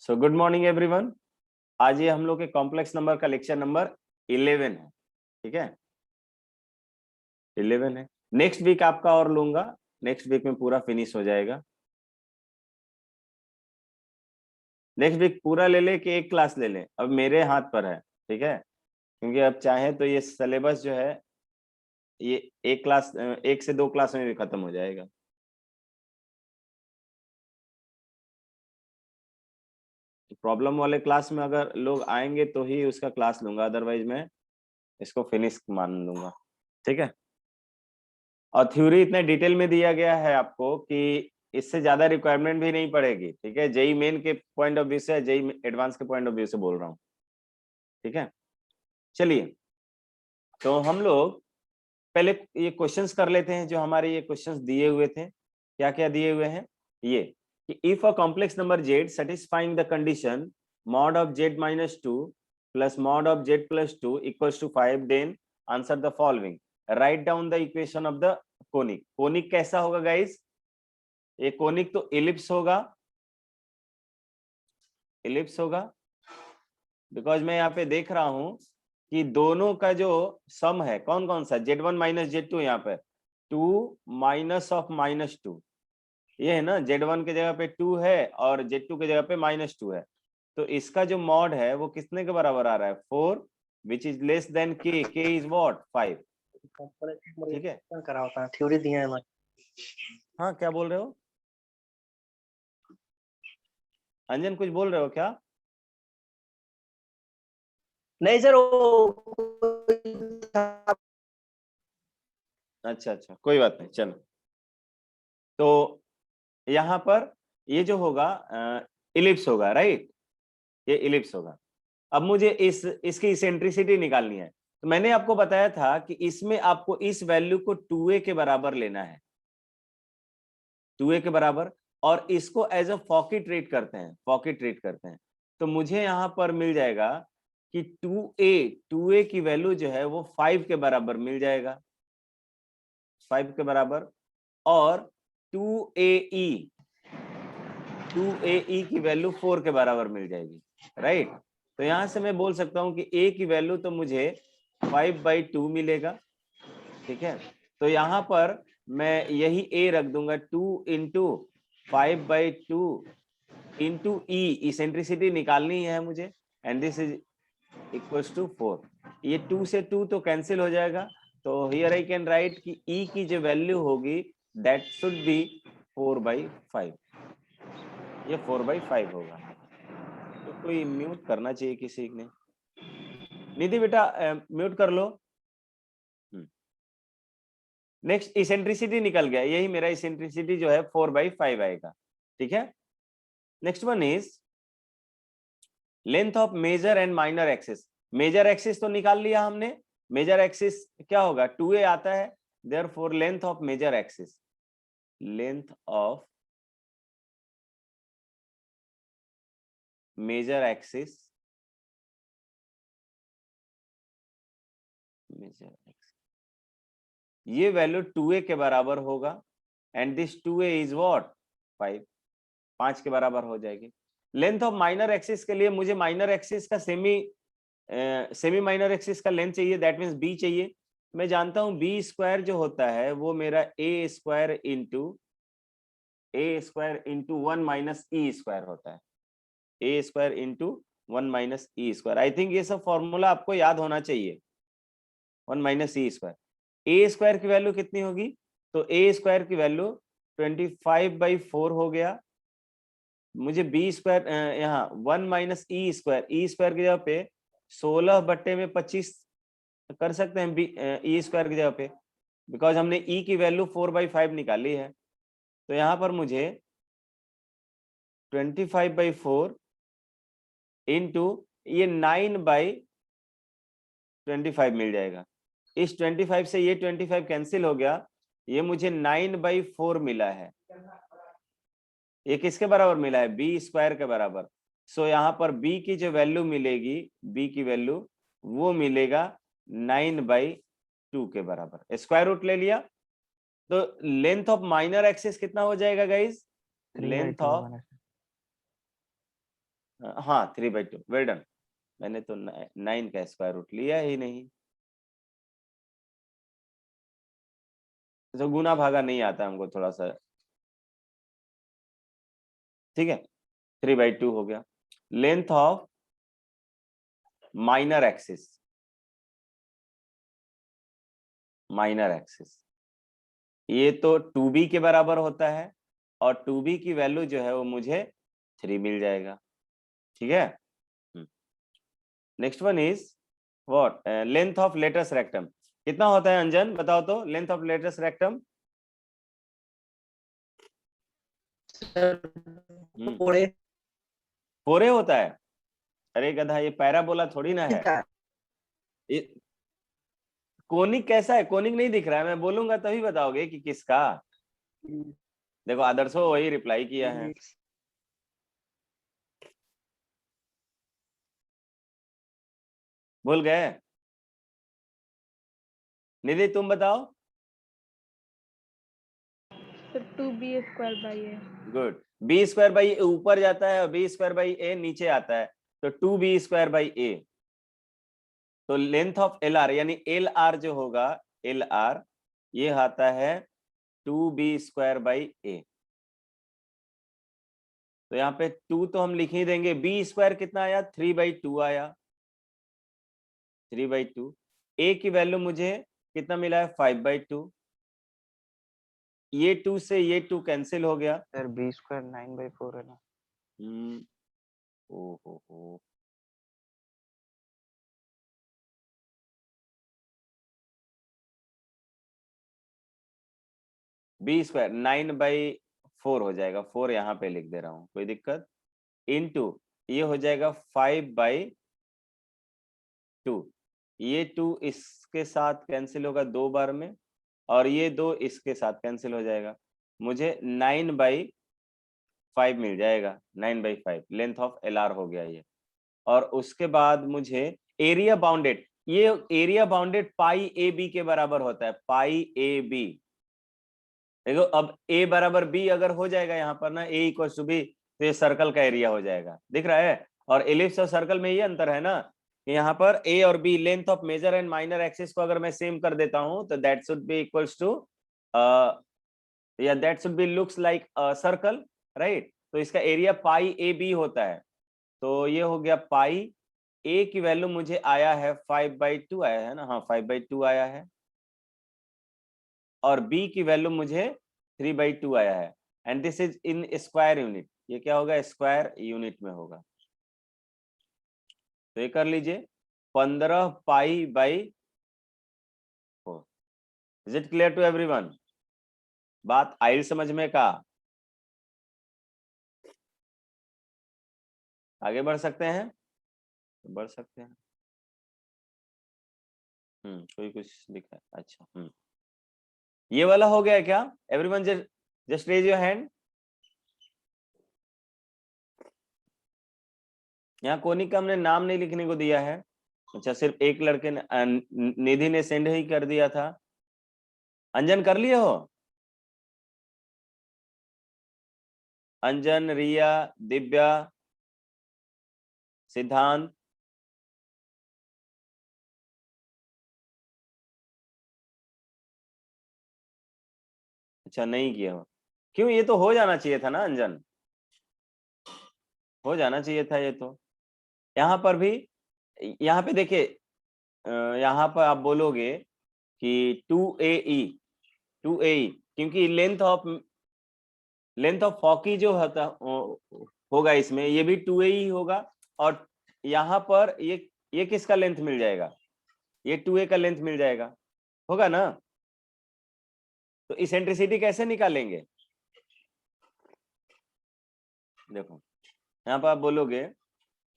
So good morning everyone. आज ये हम लोग के कॉम्प्लेक्स नंबर का लेक्चर नंबर 11 है। ठीक है, 11 है। नेक्स्ट वीक आपका और लूंगा, नेक्स्ट वीक में पूरा फिनिश हो जाएगा। नेक्स्ट वीक पूरा ले ले कि एक क्लास ले ले, अब मेरे हाथ पर है। ठीक है, क्योंकि अब चाहे तो ये सिलेबस जो है ये एक क्लास, एक से दो क्लास में भी खत्म हो जाएगा। प्रॉब्लम वाले क्लास में अगर लोग आएंगे तो ही उसका क्लास लूंगा, अदरवाइज मैं इसको फिनिश मान लूंगा। ठीक है, और थ्योरी इतने डिटेल में दिया गया है आपको कि इससे ज्यादा रिक्वायरमेंट भी नहीं पड़ेगी। ठीक है, जेई मेन के पॉइंट ऑफ व्यू से, जेई एडवांस के पॉइंट ऑफ व्यू से बोल रहा हूँ। ठीक है, चलिए तो हम लोग पहले ये क्वेश्चंस कर लेते हैं जो हमारे ये क्वेश्चंस दिए हुए थे। क्या क्या दिए हुए हैं ये कि if a complex number Z satisfying the condition mod of Z minus two plus mod of Z plus two equals to 5, then answer the following. Write down the equation of the conic. Conic कैसा होगा guys? ये conic तो ellipse होगा, ellipse होगा। Because मैं यहाँ पे देख रहा हूं कि दोनों का जो सम है कौन कौन सा, Z1 माइनस Z2, यहाँ पे 2 माइनस ऑफ माइनस 2, ये है ना। Z1 के जगह पे 2 है और Z2 के जगह पे -2 है, तो इसका जो मॉड है वो कितने के बराबर आ रहा है? 4, which is less than K is what? 5। ठीक है, करा होता है, थ्योरी दिया है। हाँ क्या बोल रहे हो अंजन, कुछ बोल रहे हो क्या? नहीं सर, वो अच्छा अच्छा, कोई बात नहीं, चलो। तो यहाँ पर ये जो होगा इलिप्स होगा, राइट? ये इलिप्स होगा। अब मुझे इसकी इसेंट्रिसिटी निकालनी है। तो मैंने आपको बताया था कि इसमें आपको इस वैल्यू को 2a के बराबर लेना है, 2a के बराबर, और इसको एज अ फॉकी ट्रीट करते हैं, फॉकी ट्रीट करते हैं। तो मुझे यहाँ पर मिल जाएगा कि 2a की वैल्यू जो है वो 5 के बराबर मिल जाएगा, 5 के बराबर। और 2ae की वैल्यू 4 के बराबर मिल जाएगी, राइट? तो यहां से मैं बोल सकता हूं कि a की वैल्यू तो मुझे 5/2 मिलेगा। ठीक है, तो यहाँ पर मैं यही a रख दूंगा, 2 इंटू 5/2 इंटू e, इसेंट्रिसिटी निकालनी है मुझे, and this is equals to 4। ये 2 से 2 तो कैंसिल हो जाएगा, तो हियर आई कैन राइट कि e की जो वैल्यू होगी दैट शुड बी 4/5। ये 4/5 होगा। तो कोई म्यूट करना चाहिए किसी ने। निधि बेटा म्यूट कर लो। नेक्स्ट इसेंट्रिसिटी निकल गया, यही मेरा इसेंट्रिसिटी जो है 4/5 आएगा। ठीक है, next one is length of major and minor axis. Major axis तो निकाल लिया हमने, मेजर एक्सिस क्या होगा? 2a आता है, therefore length of major axis, length of major axis, major axis, ये वैल्यू 2a के बराबर होगा, and this 2a is what? 5, 5 के बराबर हो जाएगी। लेंथ ऑफ माइनर एक्सिस के लिए मुझे माइनर एक्सिस का सेमी माइनर एक्सिस का लेंथ चाहिए, दैट मींस b चाहिए। मैं जानता हूं b स्क्वायर जो होता है वो मेरा a square into 1 minus e square होता है, a square into 1 minus e square. I think ये सब फॉर्मूला आपको याद होना चाहिए। 1 माइनस ई स्क्वायर, ए स्क्वायर की वैल्यू कितनी होगी? तो ए स्क्वायर की वैल्यू 25/4 हो गया। मुझे बी स्क्वायर, यहाँ 1 minus E square, E square की जगह पे 16/25 कर सकते हैं, बी ई स्क्वायर की जगह पे, बिकॉज हमने ई की वैल्यू 4/5 निकाली है। तो यहाँ पर मुझे 25/4 इंटू ये 9/25 मिल जाएगा। इस 25 से ये 25 कैंसिल हो गया, ये मुझे 9/4 मिला है। ये किसके बराबर मिला है? बी स्क्वायर के बराबर। सो यहाँ पर बी की जो वैल्यू मिलेगी, बी की वैल्यू वो मिलेगा 9/2 के बराबर। स्क्वायर रूट ले लिया, तो लेंथ ऑफ माइनर एक्सिस कितना हो जाएगा गाइज? लेंथ ऑफ हाँ 3/2, वेल डन। मैंने तो 9 का स्क्वायर रूट लिया ही नहीं, तो गुना भागा नहीं आता हमको थोड़ा सा। ठीक है, 3/2 हो गया। Length of minor axis, minor axis ये तो 2b के बराबर होता है, और 2b की वैल्यू जो है वो मुझे 3 मिल जाएगा। ठीक है, next one is what, length of latus rectum कितना होता है अंजन, बताओ तो, लेंथ ऑफ लेटस रेक्टम। फोड़े 4a होता है। अरे गधा, ये पैराबोला थोड़ी ना है। किसका? ये कोनिक कैसा है, कोनिक नहीं दिख रहा है, मैं बोलूंगा तभी बताओगे कि किसका। देखो आदर्शो वही रिप्लाई किया है। भूल गए? निधि तुम बताओ। सर 2b² गुड, b² ऊपर जाता है और b² नीचे आता है, तो 2b²। तो लेंथ ऑफ एल आर यानी एल आर जो होगा, एल आर ये आता है 2b²। तो यहाँ पे 2 तो हम लिख ही देंगे, b² कितना आया, 3/2 आया, 3/2। a की वैल्यू मुझे कितना मिला है, 5/2। ये 2 से ये 2 कैंसिल हो गया। सर b² 9/4 है ना। ओ b² 9/4 हो जाएगा, 4 यहाँ पे लिख दे रहा हूँ, कोई दिक्कत। इनटू ये हो जाएगा 5/2, ये 2 इसके साथ कैंसिल होगा 2 बार में, और ये 2 इसके साथ कैंसिल हो जाएगा, मुझे 9/5 मिल जाएगा। 9/5 लेंथ ऑफ एल आर हो गया ये। और उसके बाद मुझे एरिया बाउंडेड, ये area bounded pi A B के बराबर होता है, पाई ए बी। देखो अब a बराबर b अगर हो जाएगा यहाँ पर ना, a इक्वल टू b, तो ये सर्कल का एरिया हो जाएगा, दिख रहा है। और एलिप्स और सर्कल में ये अंतर है ना, कि यहाँ पर a और b length of major and minor axis को अगर मैं सेम कर देता हूँ, तो that should be equals to, या that should be looks like circle, right. तो इसका एरिया पाई ए बी होता है, तो ये हो गया पाई। a की वैल्यू मुझे आया है 5/2 आया है ना, हाँ 5/2 आया है, और b की वैल्यू मुझे 3/2 आया है, and this is in square unit. ये क्या होगा, स्क्वायर यूनिट में होगा। तो ये कर लीजिए 15π/4। Is it clear to everyone? बात आई समझ में का? आगे बढ़ सकते हैं, बढ़ सकते हैं। कोई कुछ लिखा है, अच्छा। ये वाला हो गया क्या everyone? Just raise your hand. यहाँ कोनिक का हमने नाम नहीं लिखने को दिया है। अच्छा, सिर्फ एक लड़के ने, निधि ने सेंड ही कर दिया था। अंजन कर लिए हो? अंजन, रिया, दिव्या, सिद्धांत, अच्छा नहीं किया हो, क्यों? ये तो हो जाना चाहिए था ना अंजन, हो जाना चाहिए था ये तो। यहाँ पर भी, यहाँ पे देखिए, यहाँ पर आप बोलोगे कि 2AE, 2AE, क्योंकि लेंथ ऑफ हॉकी जो होता होगा इसमें, ये भी 2AE होगा। और यहाँ पर ये किसका लेंथ मिल जाएगा, ये 2A का लेंथ मिल जाएगा, होगा ना। तो इसेंट्रिसिटी कैसे निकालेंगे? देखो यहाँ पर आप बोलोगे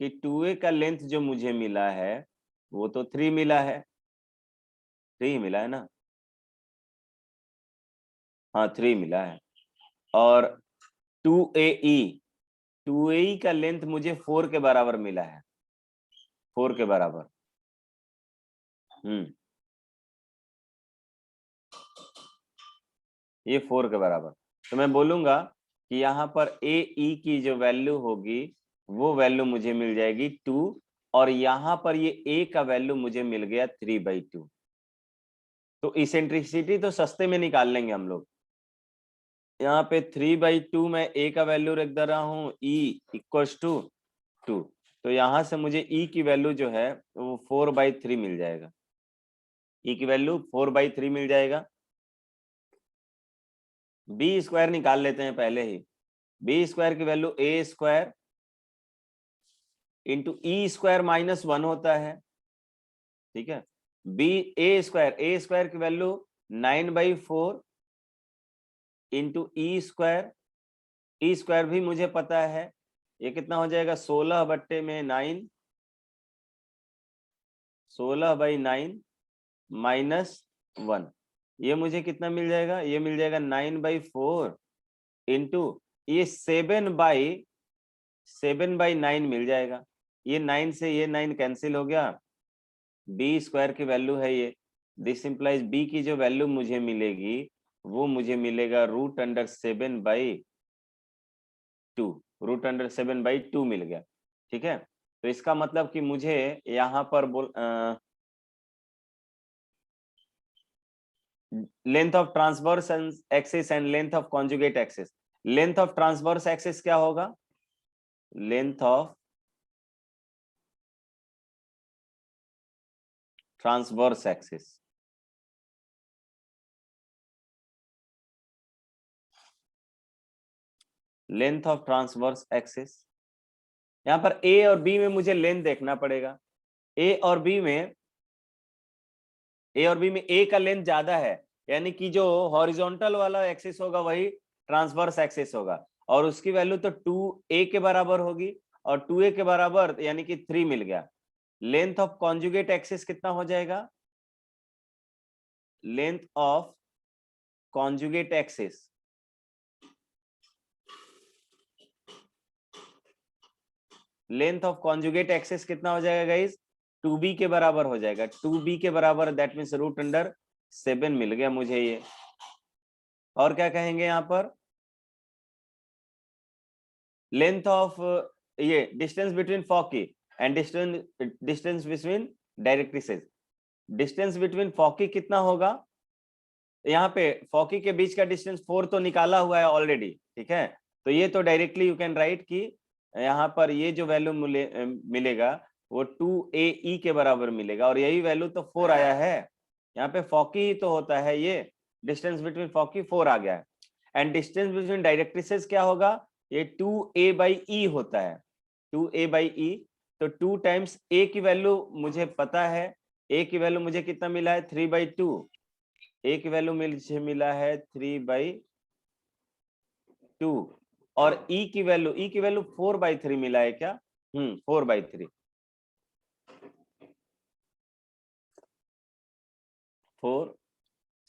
कि 2A का लेंथ जो मुझे मिला है वो तो 3 मिला है, 3 मिला है ना, हाँ 3 मिला है। और 2AE का लेंथ मुझे 4 के बराबर मिला है, 4 के बराबर। ये 4 के बराबर। तो मैं बोलूंगा कि यहाँ पर AE की जो वैल्यू होगी वो वैल्यू मुझे मिल जाएगी 2, और यहां पर ये ए का वैल्यू मुझे मिल गया 3/2। तो इसेंट्रिसिटी तो सस्ते में निकाल लेंगे हम लोग। यहाँ पे 3/2 में ए का वैल्यू रख दे रहा हूँ, ई इक्वल्स टू 2। तो यहां से मुझे ई की वैल्यू जो है वो 4/3 मिल जाएगा। ई की वैल्यू 4/3 मिल जाएगा। बी स्क्वायर निकाल लेते हैं पहले ही। बी स्क्वायर की वैल्यू ए स्क्वायर इंटू ई स्क्वायर -1 होता है। ठीक है, बी ए स्क्वायर की वैल्यू 9/4 इंटू ई स्क्वायर भी मुझे पता है। ये कितना हो जाएगा, 16/9, 16/9 -1। ये मुझे कितना मिल जाएगा, ये मिल जाएगा 9/4 इंटू ये 7/9 मिल जाएगा। ये 9 से ये 9 कैंसिल हो गया। बी स्क्वायर की वैल्यू है ये। दिस इंप्लाइज बी की जो वैल्यू मुझे मिलेगी वो मुझे मिलेगा √7/2। √7/2 मिल गया। ठीक है, तो इसका मतलब कि मुझे यहाँ पर length of transverse axis and length of conjugate axis. Length of transverse axis क्या होगा, length of transverse axis, length of transverse axis. यहां पर ए और बी में मुझे लेंथ देखना पड़ेगा। ए और बी में ए का लेंथ ज्यादा है, यानी कि जो हॉरिजॉन्टल वाला एक्सिस होगा वही ट्रांसवर्स एक्सिस होगा, और उसकी वैल्यू तो 2a के बराबर होगी, और 2a के बराबर यानी कि 3 मिल गया। लेंथ ऑफ कॉन्जुगेट एक्सिस कितना हो जाएगा, लेंथ ऑफ कॉन्जुगेट एक्सिस कितना हो जाएगा गाइस, 2b के बराबर हो जाएगा। 2b के बराबर दैट मीन्स √7 मिल गया मुझे ये। और क्या कहेंगे यहाँ पर, लेंथ ऑफ ये distance between foci and distance between directrices. Distance between foci कितना होगा, यहाँ पे फॉकी के बीच का डिस्टेंस 4 तो निकाला हुआ है ऑलरेडी। ठीक है, तो ये तो डायरेक्टली यू कैन राइट कि यहाँ पर ये जो वैल्यू मिलेगा वो 2ae के बराबर मिलेगा, और यही वैल्यू तो 4 आया है। यहाँ पे फॉकी ही तो होता है, ये डिस्टेंस बिटवीन फॉकी 4 आ गया है। एंड डिस्टेंस बिटवीन डायरेक्ट्रिसेस क्या होगा, ये 2a/e होता है, 2a/e। तो 2 टाइम्स a की वैल्यू मुझे पता है, a की वैल्यू मुझे कितना मिला है 3/2। a की वैल्यू मुझे मिला है 3/2, और e की वैल्यू 4/3 मिला है क्या, 4/3,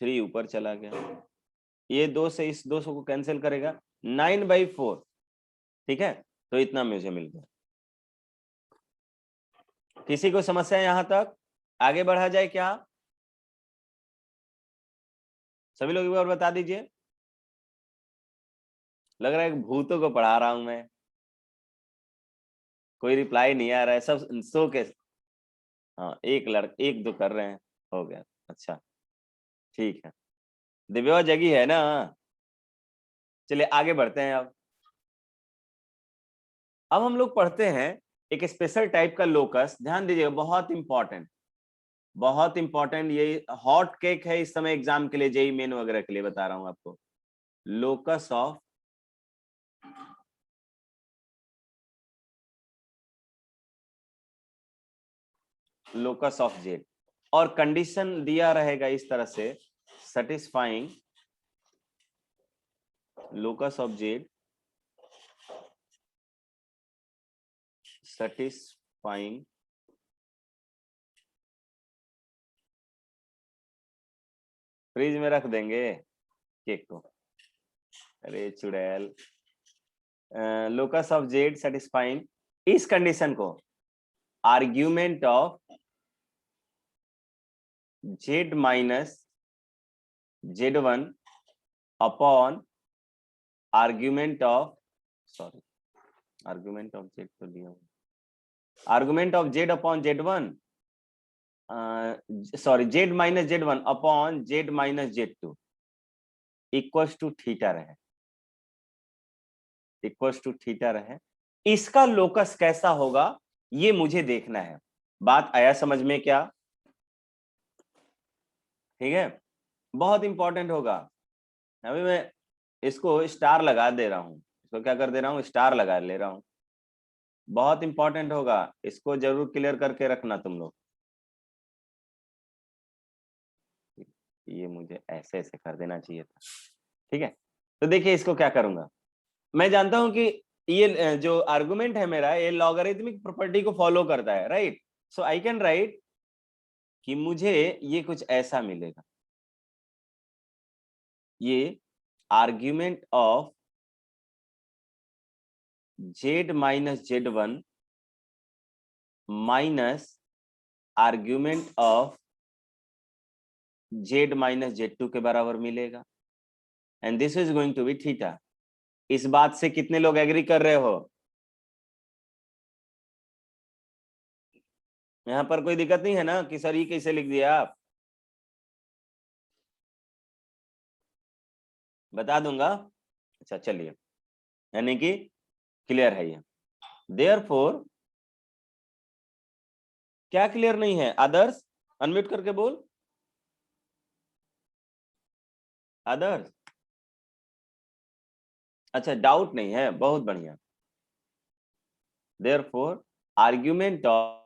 3 ऊपर चला गया। ये 2 से इस 200 को कैंसिल करेगा, 9/4। ठीक है, तो इतना मुझे मिल गया। किसी को समस्या यहाँ तक, आगे बढ़ा जाए क्या, सभी लोग एक बार बता दीजिए। लग रहा है भूतों को पढ़ा रहा हूं मैं, कोई रिप्लाई नहीं आ रहा है, सब सो के। हाँ, एक दो कर रहे हैं, हो गया। अच्छा ठीक है, दिव्या जगी है ना। चलिए आगे बढ़ते हैं। अब हम लोग पढ़ते हैं एक स्पेशल टाइप का लोकस। ध्यान दीजिएगा, बहुत इंपॉर्टेंट, ये हॉट केक है इस समय एग्जाम के लिए, जेई मेन वगैरह के लिए बता रहा हूं आपको। लोकस ऑफ जेड, और कंडीशन दिया रहेगा इस तरह से, satisfying locus of Z, satisfying fridge में रख देंगे केक को, अरे चुड़ैल। लोकस ऑफ जेड सेटिस्फाइंग इस कंडीशन को, argument of Z minus Z1 upon argument of argument of Z तो दिया हुआ, argument of Z upon Z one, sorry Z minus Z one upon Z minus Z two equals to theta रहे, equals to theta रहे। इसका locus कैसा होगा ये मुझे देखना है। बात आया समझ में क्या? ठीक है, बहुत इंपॉर्टेंट होगा। अभी मैं इसको स्टार लगा दे रहा हूं, इसको क्या कर दे रहा हूं, स्टार लगा ले रहा हूं। बहुत इंपॉर्टेंट होगा, इसको जरूर क्लियर करके रखना तुम लोग। ये मुझे ऐसे ऐसे कर देना चाहिए था। ठीक है, तो देखिए इसको क्या करूंगा, मैं जानता हूं कि ये जो आर्गुमेंट है मेरा ये लॉगरिथमिक प्रॉपर्टी को फॉलो करता है, right. So I can write कि मुझे ये कुछ ऐसा मिलेगा, ये argument of Z minus Z one minus argument of Z minus Z two के बराबर मिलेगा, and this is going to be theta. इस बात से कितने लोग एग्री कर रहे हो? यहां पर कोई दिक्कत नहीं है ना कि सर ये कैसे लिख दिया आप? बता दूंगा। अच्छा चलिए, यानी कि क्लियर है ये। देयरफॉर क्या क्लियर नहीं है? अदर्स अनम्यूट करके बोल, अदर्स। अच्छा डाउट नहीं है, बहुत बढ़िया। Therefore argument of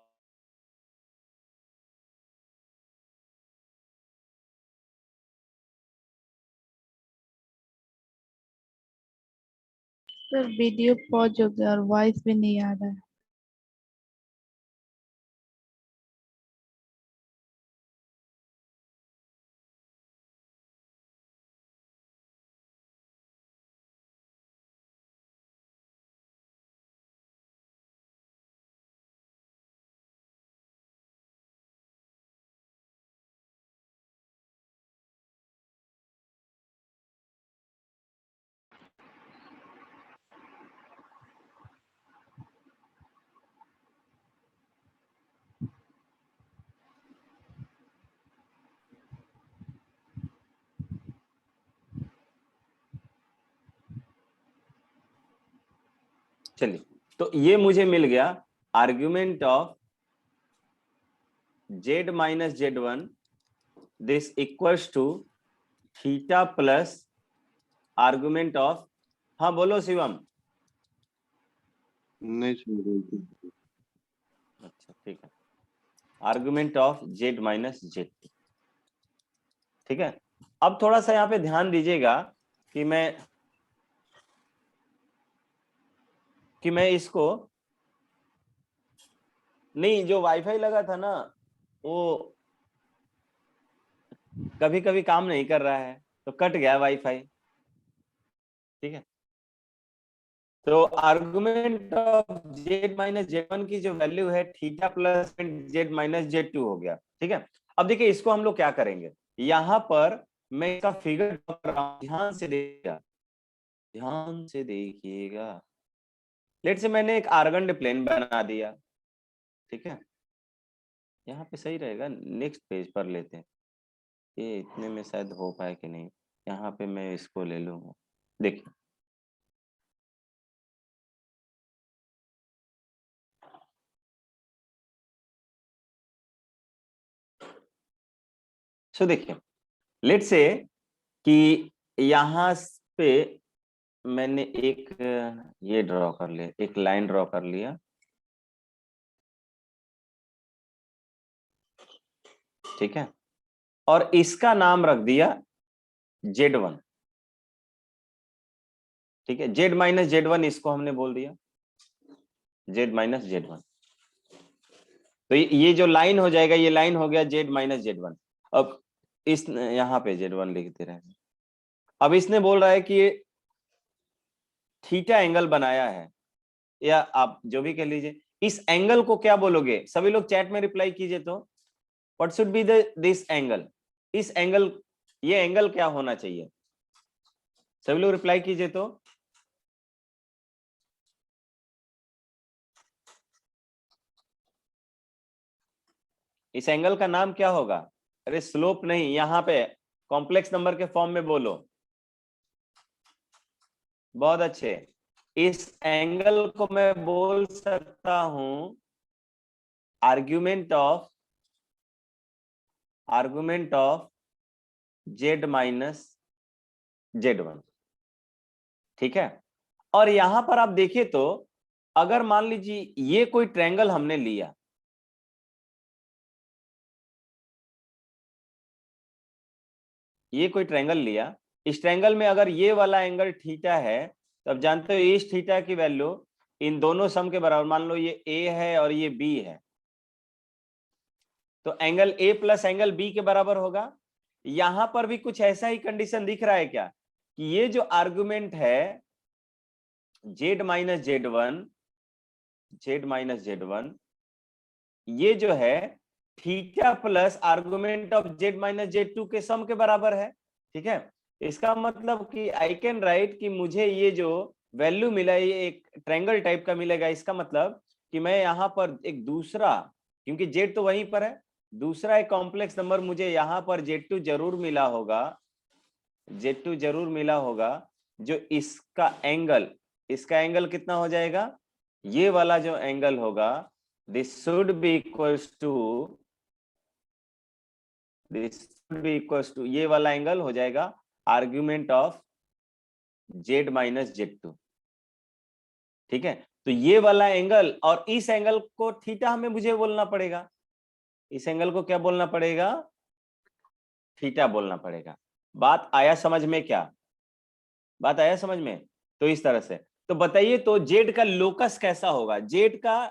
sir video pause हो गया और वॉइस भी नहीं आ रहा है। चलिए, तो ये मुझे मिल गया argument of Z minus Z one, this equals to theta plus argument of, हाँ बोलो शिवम। नहीं समझ। अच्छा ठीक है, argument of Z minus Z two. ठीक है, अब थोड़ा सा यहाँ पे ध्यान दीजिएगा कि मैं इसको नहीं, जो वाईफाई लगा था ना वो कभी कभी काम नहीं कर रहा है तो कट गया वाईफाई। ठीक है, तो argument of Z minus Z one की जो वैल्यू है theta plus Z minus Z two हो गया। ठीक है, अब देखिए इसको हम लोग क्या करेंगे, यहाँ पर मैं इसका फिगर ड्रॉ कर रहा हूं, ध्यान से देखिएगा, ध्यान से देखिएगा। लेट से मैंने एक आर्गन प्लेन बना दिया। ठीक है, यहाँ पे सही रहेगा, नेक्स्ट पेज पर लेते हैं, ये इतने में शायद हो पाए कि नहीं। यहाँ पे मैं इसको ले लूंगा, देखिए सो देखिए लेट से कि यहाँ पे मैंने एक ये ड्रॉ कर लिया, एक लाइन ड्रॉ कर लिया। ठीक है, और इसका नाम रख दिया Z1। ठीक है, Z माइनस Z1 इसको हमने बोल दिया Z माइनस Z1। तो ये जो लाइन हो जाएगा, ये लाइन हो गया Z माइनस Z1। अब इस यहाँ पे Z1 लिखते रहे। अब इसने बोल रहा है कि ये थीटा एंगल बनाया है, या आप जो भी कह लीजिए, इस एंगल को क्या बोलोगे? सभी लोग चैट में रिप्लाई कीजिए तो, what should B this angle? इस एंगल, ये एंगल क्या होना चाहिए? सभी लोग रिप्लाई कीजिए तो। इस एंगल का नाम क्या होगा? अरे स्लोप नहीं, यहाँ पे कॉम्प्लेक्स नंबर के फॉर्म में बोलो। बहुत अच्छे। इस एंगल को मैं बोल सकता हूं argument of Z minus Z1। ठीक है। और यहां पर आप देखिए तो अगर मान लीजिए ये कोई ट्रायंगल हमने लिया, ये कोई ट्रायंगल लिया, इस ट्रायंगल में अगर ये वाला एंगल थीटा है, तो आप जानते हो इस थीटा की वैल्यू इन दोनों सम के बराबर, मान लो ये A है और ये B है, तो angle A plus angle B के बराबर होगा। यहां पर भी कुछ ऐसा ही कंडीशन दिख रहा है क्या, कि ये जो आर्गुमेंट है Z माइनस Z1, ये जो है theta plus argument of Z minus Z2 के सम के बराबर है। ठीक है। इसका मतलब कि आई कैन राइट कि मुझे ये जो वैल्यू मिला ये एक ट्रायंगल टाइप का मिलेगा। इसका मतलब कि मैं यहाँ पर एक दूसरा, क्योंकि Z तो वहीं पर है, दूसरा एक कॉम्प्लेक्स नंबर मुझे यहाँ पर Z2 जरूर मिला होगा, Z2 जरूर मिला होगा, जो इसका एंगल कितना हो जाएगा, ये वाला जो एंगल होगा, this should be equals to ये वाला एंगल हो जाएगा argument of Z minus Z2। ठीक है। तो ये वाला एंगल और इस एंगल को थीटा हमें मुझे बोलना पड़ेगा, इस एंगल को क्या बोलना पड़ेगा, थीटा बोलना पड़ेगा। बात आया समझ में? क्या बात आया समझ में? तो इस तरह से तो बताइए, तो जेड का लोकस कैसा होगा, जेड का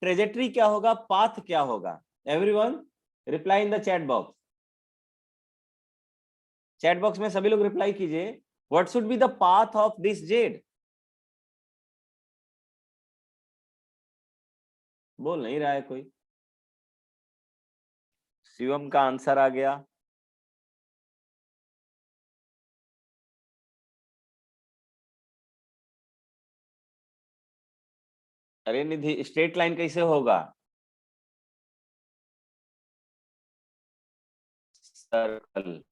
ट्रेजेक्टरी क्या होगा, पाथ क्या होगा? Everyone reply in the chat box. Chat box में सभी लोग रिप्लाई कीजिए, what should be the path of this Z? बोल नहीं रहा है कोई। शिवम का आंसर आ गया। अरे निधि, स्ट्रेट लाइन कैसे होगा? सर्कल।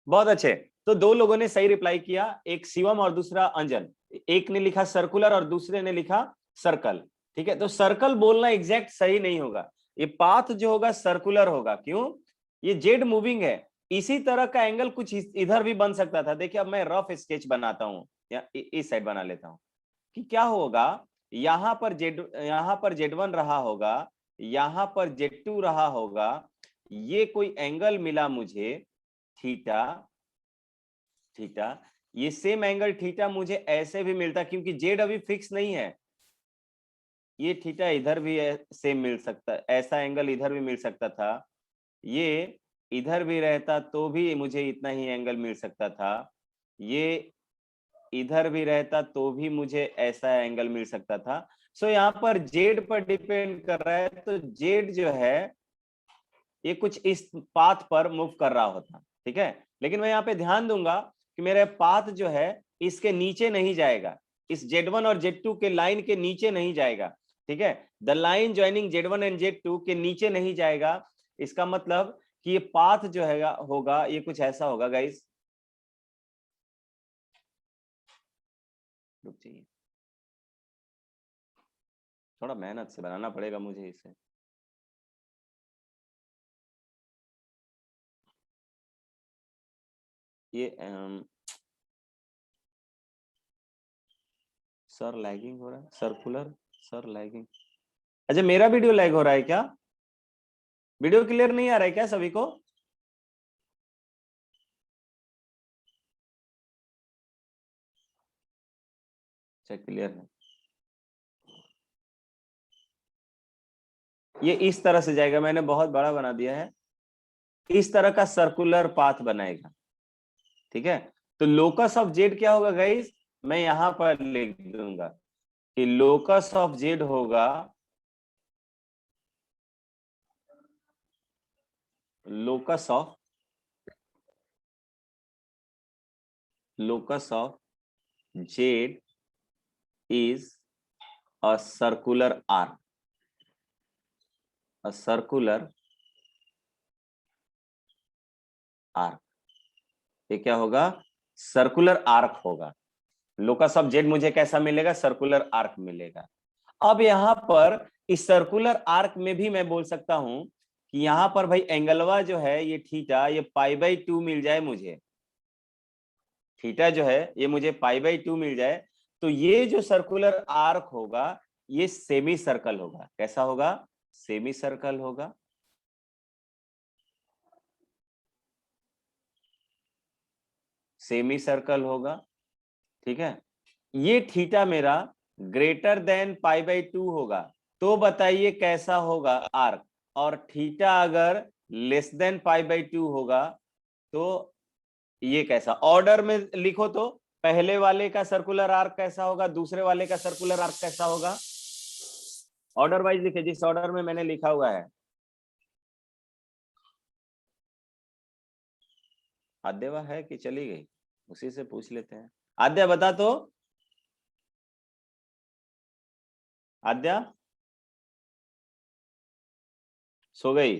बहुत अच्छे। तो दो लोगों ने सही रिप्लाई किया, एक शिवम और दूसरा अंजन। एक ने लिखा सर्कुलर और दूसरे ने लिखा सर्कल। ठीक है। तो सर्कल बोलना एग्जैक्ट सही नहीं होगा, ये पाथ जो होगा सर्कुलर होगा। क्यों? ये जेड मूविंग है। इसी तरह का एंगल कुछ इधर भी बन सकता था। देखिए अब मैं रफ स्केच बनाता हूं, या इस साइड बना लेता हूं कि क्या होगा। यहां पर Z1 रहा होगा, यहां पर Z2 रहा होगा, ये कोई एंगल मिला मुझे थीटा। थीटा, ये सेम एंगल थीटा मुझे ऐसे भी मिलता, क्योंकि जेड अभी फिक्स नहीं है। ये थीटा इधर भी सेम मिल सकता, ऐसा एंगल इधर भी मिल सकता था, ये इधर भी रहता तो भी मुझे इतना ही एंगल मिल सकता था, ये इधर भी रहता तो भी मुझे ऐसा एंगल मिल सकता था। सो यहाँ पर जेड पर डिपेंड कर रहा है, तो जेड जो है ये कुछ इस पाथ पर मूव कर रहा होता। ठीक है। लेकिन मैं यहाँ पे ध्यान दूंगा कि मेरा पाथ जो है इसके नीचे नहीं जाएगा, इस Z1 और Z2 के लाइन के नीचे नहीं जाएगा। ठीक है। The line joining Z1 and Z2 के नीचे नहीं जाएगा। इसका मतलब कि ये पाथ जो है होगा ये कुछ ऐसा होगा गाइस। रुक जाइए, थोड़ा मेहनत से बनाना पड़ेगा मुझे इसे। ये सर लैगिंग हो रहा है, सर्कुलर सर लैगिंग। अच्छा मेरा वीडियो लैग हो रहा है क्या? वीडियो क्लियर नहीं आ रहा है क्या सभी को? अच्छा क्लियर है। ये इस तरह से जाएगा, मैंने बहुत बड़ा बना दिया है, इस तरह का सर्कुलर पाथ बनाएगा। ठीक है। तो लोकस ऑफ जेड क्या होगा गाइस, मैं यहां पर लिख दूंगा कि लोकस ऑफ जेड होगा, locus of Z is a circular arc, a circular arc. ये क्या होगा? सर्कुलर आर्क होगा। लोकस ऑफ जेड मुझे कैसा मिलेगा? सर्कुलर आर्क मिलेगा। अब यहाँ पर इस सर्कुलर आर्क में भी मैं बोल सकता हूं कि यहाँ पर भाई एंगलवा जो है ये थीटा, ये π/2 मिल जाए मुझे, थीटा जो है ये मुझे π/2 मिल जाए, तो ये जो सर्कुलर आर्क होगा ये सेमी सर्कल होगा। कैसा होगा? सेमी सर्कल होगा। सेमी सर्कल होगा, ठीक है। ये थीटा मेरा ग्रेटर देन π/2 होगा, तो बताइए कैसा होगा आर्क। और थीटा अगर लेस देन π/2 होगा तो ये कैसा? ऑर्डर में लिखो तो पहले वाले का सर्कुलर आर्क कैसा होगा, दूसरे वाले का सर्कुलर आर्क कैसा होगा? ऑर्डर वाइज लिखे, जिस ऑर्डर में मैंने लिखा हुआ है। आद्यवा है कि चली गई? उसी से पूछ लेते हैं। आद्या बता तो। आद्या सो गई?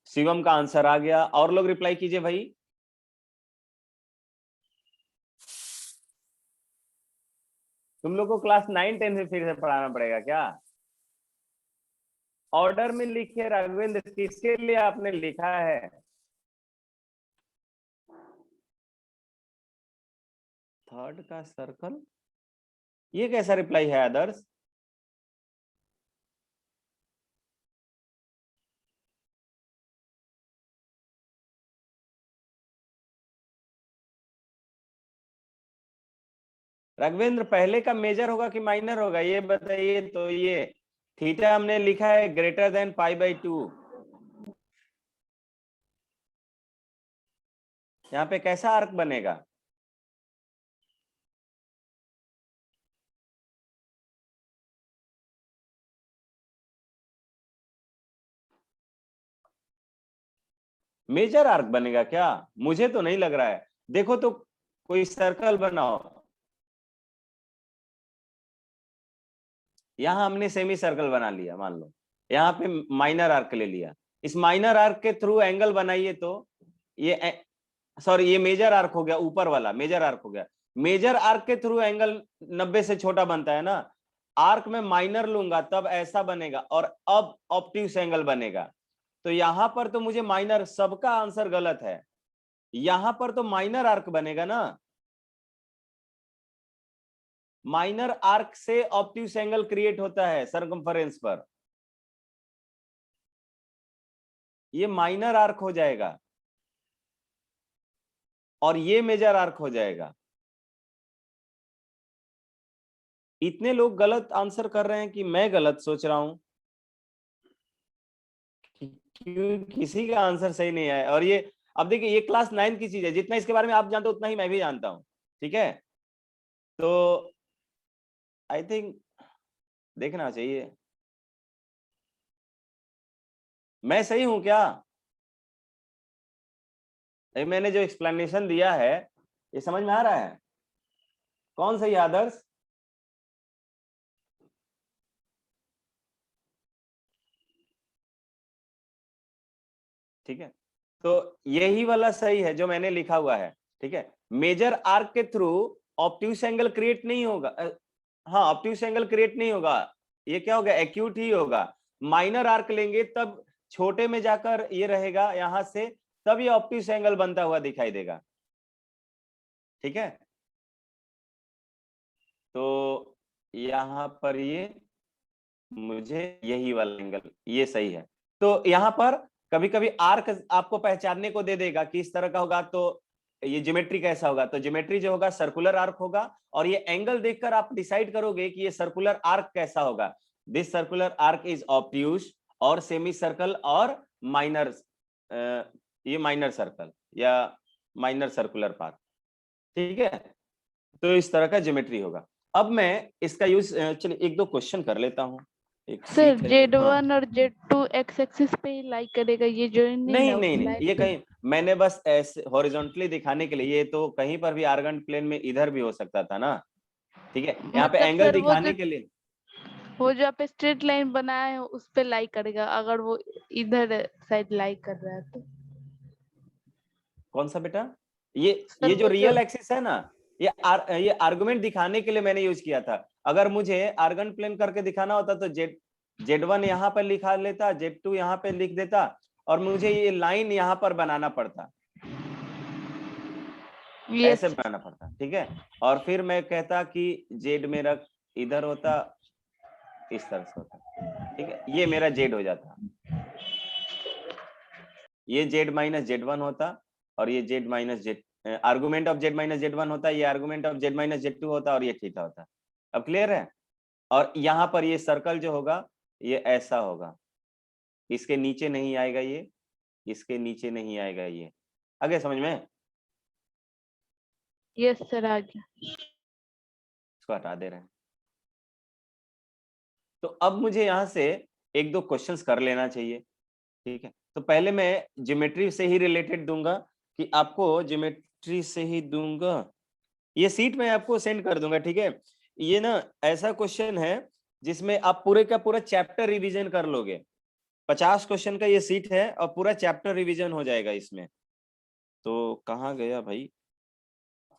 शिवम का आंसर आ गया। और लोग रिप्लाई कीजिए भाई। तुम लोग को क्लास 9 10 से फिर से पढ़ाना पड़ेगा क्या? ऑर्डर में लिखिए राघवेंद्र, किसके लिए आपने लिखा है? थर्ड का सर्कल, ये कैसा रिप्लाई है आदर्श? राघवेंद्र पहले का मेजर होगा कि माइनर होगा, ये बताइए तो। ये थीटा हमने लिखा है ग्रेटर देन π/2, यहाँ पे कैसा आर्क बनेगा? मेजर आर्क बनेगा क्या? मुझे तो नहीं लग रहा है। देखो तो कोई सर्कल बनाओ। यहां हमने सेमी सर्कल बना लिया, मान लो यहाँ पे माइनर आर्क ले लिया। इस माइनर आर्क के थ्रू एंगल बनाइए तो ये सॉरी ये मेजर आर्क हो गया, ऊपर वाला मेजर आर्क हो गया। मेजर आर्क के थ्रू एंगल 90 से छोटा बनता है ना। आर्क में माइनर लूंगा तब ऐसा बनेगा, और अब ऑब्ट्यूस एंगल बनेगा। तो यहां पर तो मुझे माइनर, सबका आंसर गलत है। यहां पर तो माइनर आर्क बनेगा ना। माइनर आर्क से ऑब्ट्यूस एंगल क्रिएट होता है सर्कमफरेंस पर, ये माइनर आर्क हो जाएगा और ये मेजर आर्क हो जाएगा। इतने लोग गलत आंसर कर रहे हैं कि मैं गलत सोच रहा हूं? क्यों किसी का आंसर सही नहीं है? और ये अब देखिए, ये क्लास 9 की चीज है, जितना इसके बारे में आप जानते हो उतना ही मैं भी जानता हूं, ठीक है। तो आई थिंक देखना चाहिए मैं सही हूं क्या। मैंने जो एक्सप्लेनेशन दिया है ये समझ में आ रहा है? कौन सही है आदर्श? ठीक है, तो यही वाला सही है जो मैंने लिखा हुआ है, ठीक है। मेजर आर्क के थ्रू ऑब्ट्यूस एंगल क्रिएट नहीं होगा। हाँ, ऑब्ट्यूस एंगल क्रिएट नहीं होगा, ये क्या होगा? एक्यूट ही होगा। माइनर आर्क लेंगे तब छोटे में जाकर ये रहेगा यहां से, तब ये ऑब्ट्यूस एंगल बनता हुआ दिखाई देगा, ठीक है। तो यहां पर ये मुझे यही वाला एंगल ये सही है। तो यहां पर कभी कभी आर्क आपको पहचानने को दे देगा कि इस तरह का होगा, तो ये ज्योमेट्री कैसा होगा। तो ज्योमेट्री जो होगा सर्कुलर आर्क होगा, और ये एंगल देखकर आप डिसाइड करोगे कि ये सर्कुलर आर्क कैसा होगा। This circular arc is obtuse और सेमी सर्कल और माइनर, ये माइनर सर्कल या माइनर सर्कुलर पार्ट, ठीक है। तो इस तरह का ज्योमेट्री होगा। अब मैं इसका यूज चलिए एक दो क्वेश्चन कर लेता हूँ। सर Z1 और Z2 एक्स एक्सिस पे ही लाइक करेगा, ये जो नहीं नहीं नहीं, ये कहीं मैंने बस ऐसे हॉरिजॉन्टली दिखाने के लिए, ये तो कहीं पर भी आर्गन प्लेन में इधर भी हो सकता था ना, ठीक है। यहाँ पे मतलब एंगल सर वो दिखाने जो के लिए वो जो आप स्ट्रेट लाइन बनाए हो उस पे लाई करेगा, अगर वो इधर साइड लाई कर रहा है तो। कौन सा बेटा? ये सर जो वो रियल एक्सिस है ना, ये आर्गुमेंट दिखाने के लिए मैंने यूज किया था। अगर मुझे आर्गन प्लेन करके दिखाना होता तो Z1 यहाँ पर लिखा लेता, Z2 यहाँ पे लिख देता, और मुझे ये लाइन यहाँ पर बनाना पड़ता, ऐसे बनाना पड़ता, ठीक है। और फिर मैं कहता कि Z मेरा इधर होता, इस तरह से होता, ठीक है। ये मेरा Z हो जाता, ये Z माइनस Z1 होता, और ये Z minus Z argument of Z minus Z1 होता, ये argument of Z minus Z2 होता, और ये थीटा होता। अब क्लियर है? और यहाँ पर ये सर्कल जो होगा ये ऐसा होगा, इसके नीचे नहीं आएगा, ये इसके नीचे नहीं आएगा, ये आगे समझ में? यस सर आ गया। इसको हटा दे रहे हैं। तो अब मुझे यहाँ से एक दो क्वेश्चंस कर लेना चाहिए, ठीक है। तो पहले मैं ज्योमेट्री से ही रिलेटेड दूंगा, कि आपको ज्योमेट्री से ही दूंगा, ये सीट मैं आपको सेंड कर दूंगा, ठीक है। ये ना ऐसा क्वेश्चन है जिसमें आप पूरे का पूरा चैप्टर रिवीजन कर लोगे। 50 क्वेश्चन का ये सीट है और पूरा चैप्टर रिवीजन हो जाएगा इसमें। तो कहाँ गया भाई?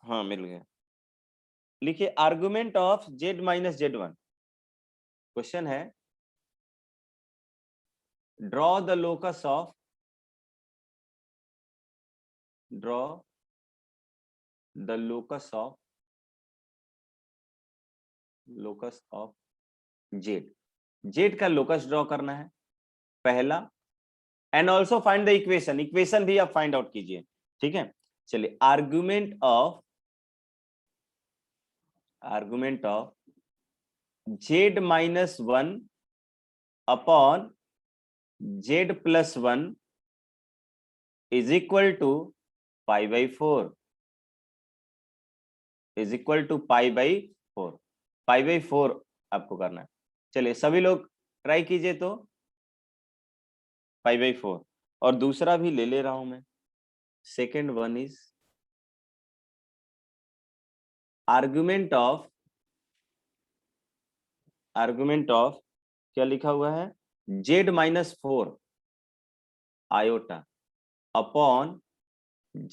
हाँ मिल गया। लिखिए argument of Z minus Z1। Question है draw the locus of Z का लोकस ड्रॉ करना है पहला, and also find the equation भी आप फाइंड आउट कीजिए, ठीक है। चलिए argument of Z minus 1 upon Z plus 1 is equal to pi by 4, is equal to pi by 4। Pi by 4 आपको करना है। चलिए सभी लोग ट्राई कीजिए, तो पाई बाई 4। और दूसरा भी ले ले रहा हूं मैं। Second one is argument of क्या लिखा हुआ है, Z minus 4 iota upon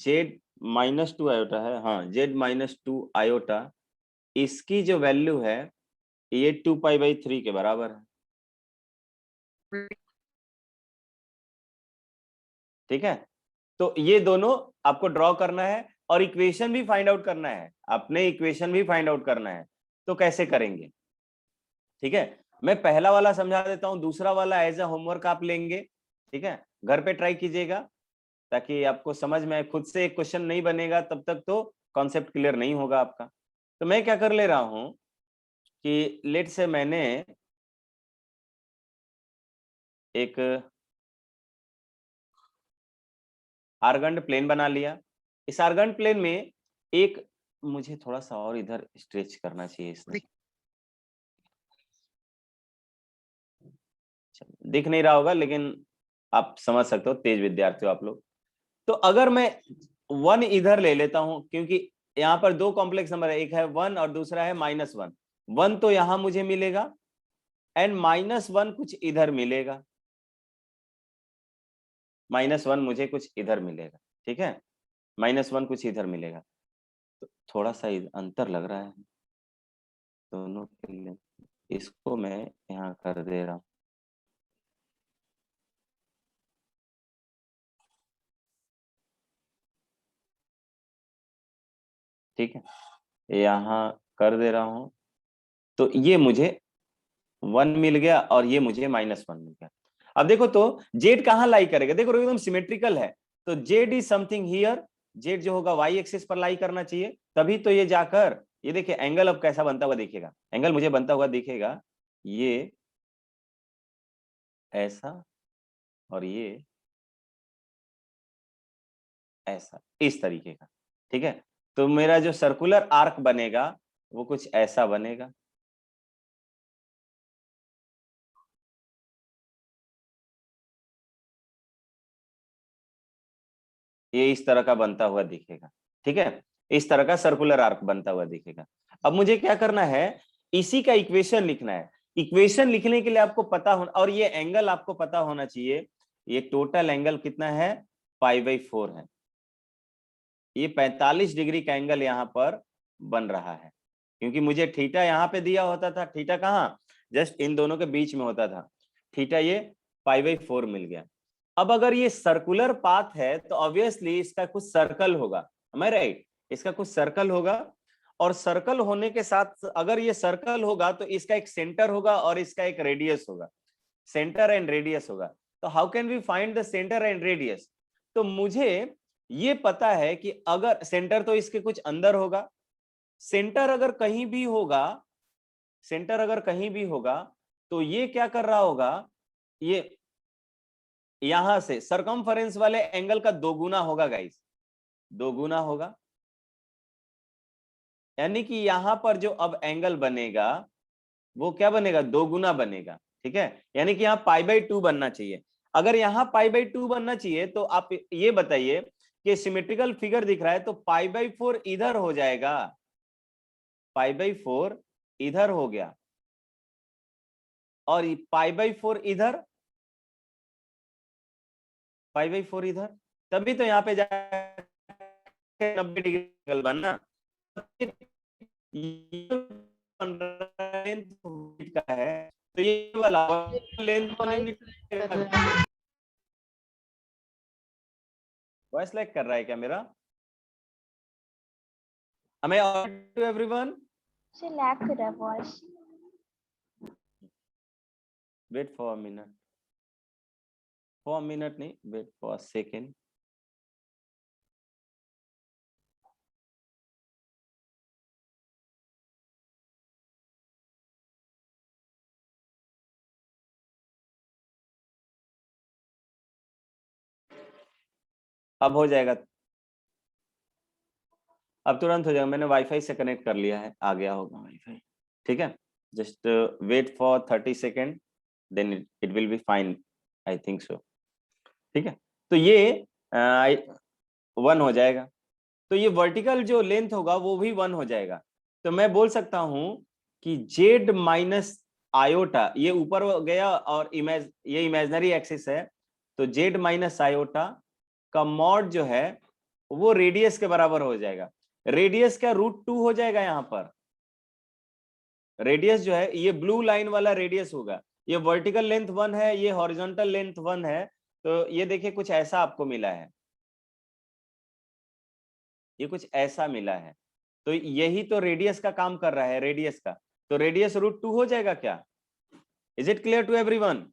Z minus 2 iota है, हाँ Z माइनस 2 आयोटा, इसकी जो वैल्यू है ये 2 पाई बाई 3 के बराबर है, ठीक है। तो ये दोनों आपको ड्रॉ करना है और इक्वेशन भी फाइंड आउट करना है, अपने इक्वेशन भी फाइंड आउट करना है। तो कैसे करेंगे, ठीक है। मैं पहला वाला समझा देता हूं, दूसरा वाला एज अ होमवर्क आप लेंगे, ठीक है। घर पे ट्राई कीजिएगा ताकि आपको समझ में आए। खुद से एक क्वेश्चन नहीं बनेगा तब तक तो कॉन्सेप्ट क्लियर नहीं होगा आपका। तो मैं क्या कर ले रहा हूं कि लेट से मैंने एक आर्गन प्लेन बना लिया। इस आर्गन प्लेन में एक, मुझे थोड़ा सा और इधर स्ट्रेच करना चाहिए, इसमें दिख नहीं रहा होगा लेकिन आप समझ सकते हो, तेज विद्यार्थी हो आप लोग। तो अगर मैं 1 इधर ले लेता हूं, क्योंकि यहाँ पर दो कॉम्प्लेक्स नंबर है, एक है 1 और दूसरा है -1। 1 तो यहां मुझे मिलेगा एंड -1 कुछ इधर मिलेगा, -1 मुझे कुछ इधर मिलेगा, ठीक है। -1 कुछ इधर मिलेगा, तो थोड़ा सा अंतर लग रहा है दोनों के लिए, इसको मैं यहाँ कर दे रहा हूँ, ठीक है। यहाँ कर दे रहा हूं, तो ये मुझे 1 मिल गया और ये मुझे -1 मिल गया। अब देखो तो Z कहाँ लाई करेगा, देखो एकदम सिमेट्रिकल है, तो Z is something here. Z जो होगा y एक्सिस पर लाई करना चाहिए, तभी तो ये जाकर, ये देखिए एंगल अब कैसा बनता हुआ दिखेगा, एंगल मुझे बनता हुआ दिखेगा ये ऐसा और ये ऐसा, इस तरीके का, ठीक है। तो मेरा जो सर्कुलर आर्क बनेगा वो कुछ ऐसा बनेगा, ये इस तरह का बनता हुआ दिखेगा, ठीक है। इस तरह का सर्कुलर आर्क बनता हुआ दिखेगा। अब मुझे क्या करना है, इसी का इक्वेशन लिखना है। इक्वेशन लिखने के लिए आपको पता होना, और ये एंगल आपको पता होना चाहिए, ये टोटल एंगल कितना है, π/4 है। ये 45 डिग्री का एंगल यहाँ पर बन रहा है, क्योंकि मुझे थीटा यहाँ पे दिया होता था, थीटा कहाँ, जस्ट इन दोनों के बीच में होता था, थीटा ये π/4 मिल गया। अब अगर ये सर्कुलर पाथ है तो ऑब्वियसली इसका कुछ सर्कल होगा, am I right? इसका कुछ सर्कल होगा, और सर्कल होने के साथ अगर ये सर्कल होगा तो इसका एक सेंटर होगा और इसका एक रेडियस होगा, सेंटर एंड रेडियस होगा। तो how can we find the centre and radius? तो मुझे ये पता है कि अगर सेंटर तो इसके कुछ अंदर होगा, सेंटर अगर कहीं भी होगा, सेंटर अगर कहीं भी होगा तो ये क्या कर रहा होगा, ये यहां से सरकमफरेंस वाले एंगल का दोगुना होगा गाइस, दोगुना होगा। यानी कि यहां पर जो अब एंगल बनेगा वो क्या बनेगा, दोगुना बनेगा, ठीक है। यानी कि यहाँ π/2 बनना चाहिए। अगर यहाँ π/2 बनना चाहिए तो आप ये बताइए कि सिमेट्रिकल फिगर दिख रहा है तो π/4 इधर हो जाएगा, π/4 इधर हो गया, और π/4 इधर, π/4 इधर, तभी तो यहाँ पे जाके 90 डिग्री एंगल बनना। लेंथ का है तो ये वाला लेंथ वॉइस लैग कर रहा है क्या मेरा? Am I audible to everyone? से लैग कर रहा है voice. Wait for a minute. For a minute नहीं, wait for a second. अब हो जाएगा, अब तुरंत हो जाएगा, मैंने वाईफाई से कनेक्ट कर लिया है, आ गया होगा वाईफाई, ठीक है। Just wait for 30 second, then it will be fine, I think so, ठीक है। तो ये 1 हो जाएगा, तो ये वर्टिकल जो लेंथ होगा वो भी 1 हो जाएगा। तो मैं बोल सकता हूं कि जेड माइनस आयोटा, ये ऊपर गया और ये इमेजिनरी एक्सिस है, तो जेड माइनस आयोटा का मॉड जो है वो रेडियस के बराबर हो जाएगा। रेडियस का √2 हो जाएगा, यहाँ पर रेडियस जो है ये ब्लू लाइन वाला रेडियस होगा। ये वर्टिकल लेंथ 1 है, ये हॉरिजॉन्टल लेंथ 1 है, तो ये देखिए कुछ ऐसा आपको मिला है, ये कुछ ऐसा मिला है, तो यही तो रेडियस का काम कर रहा है, रेडियस का, तो रेडियस √2 हो जाएगा क्या? Is it clear to everyone?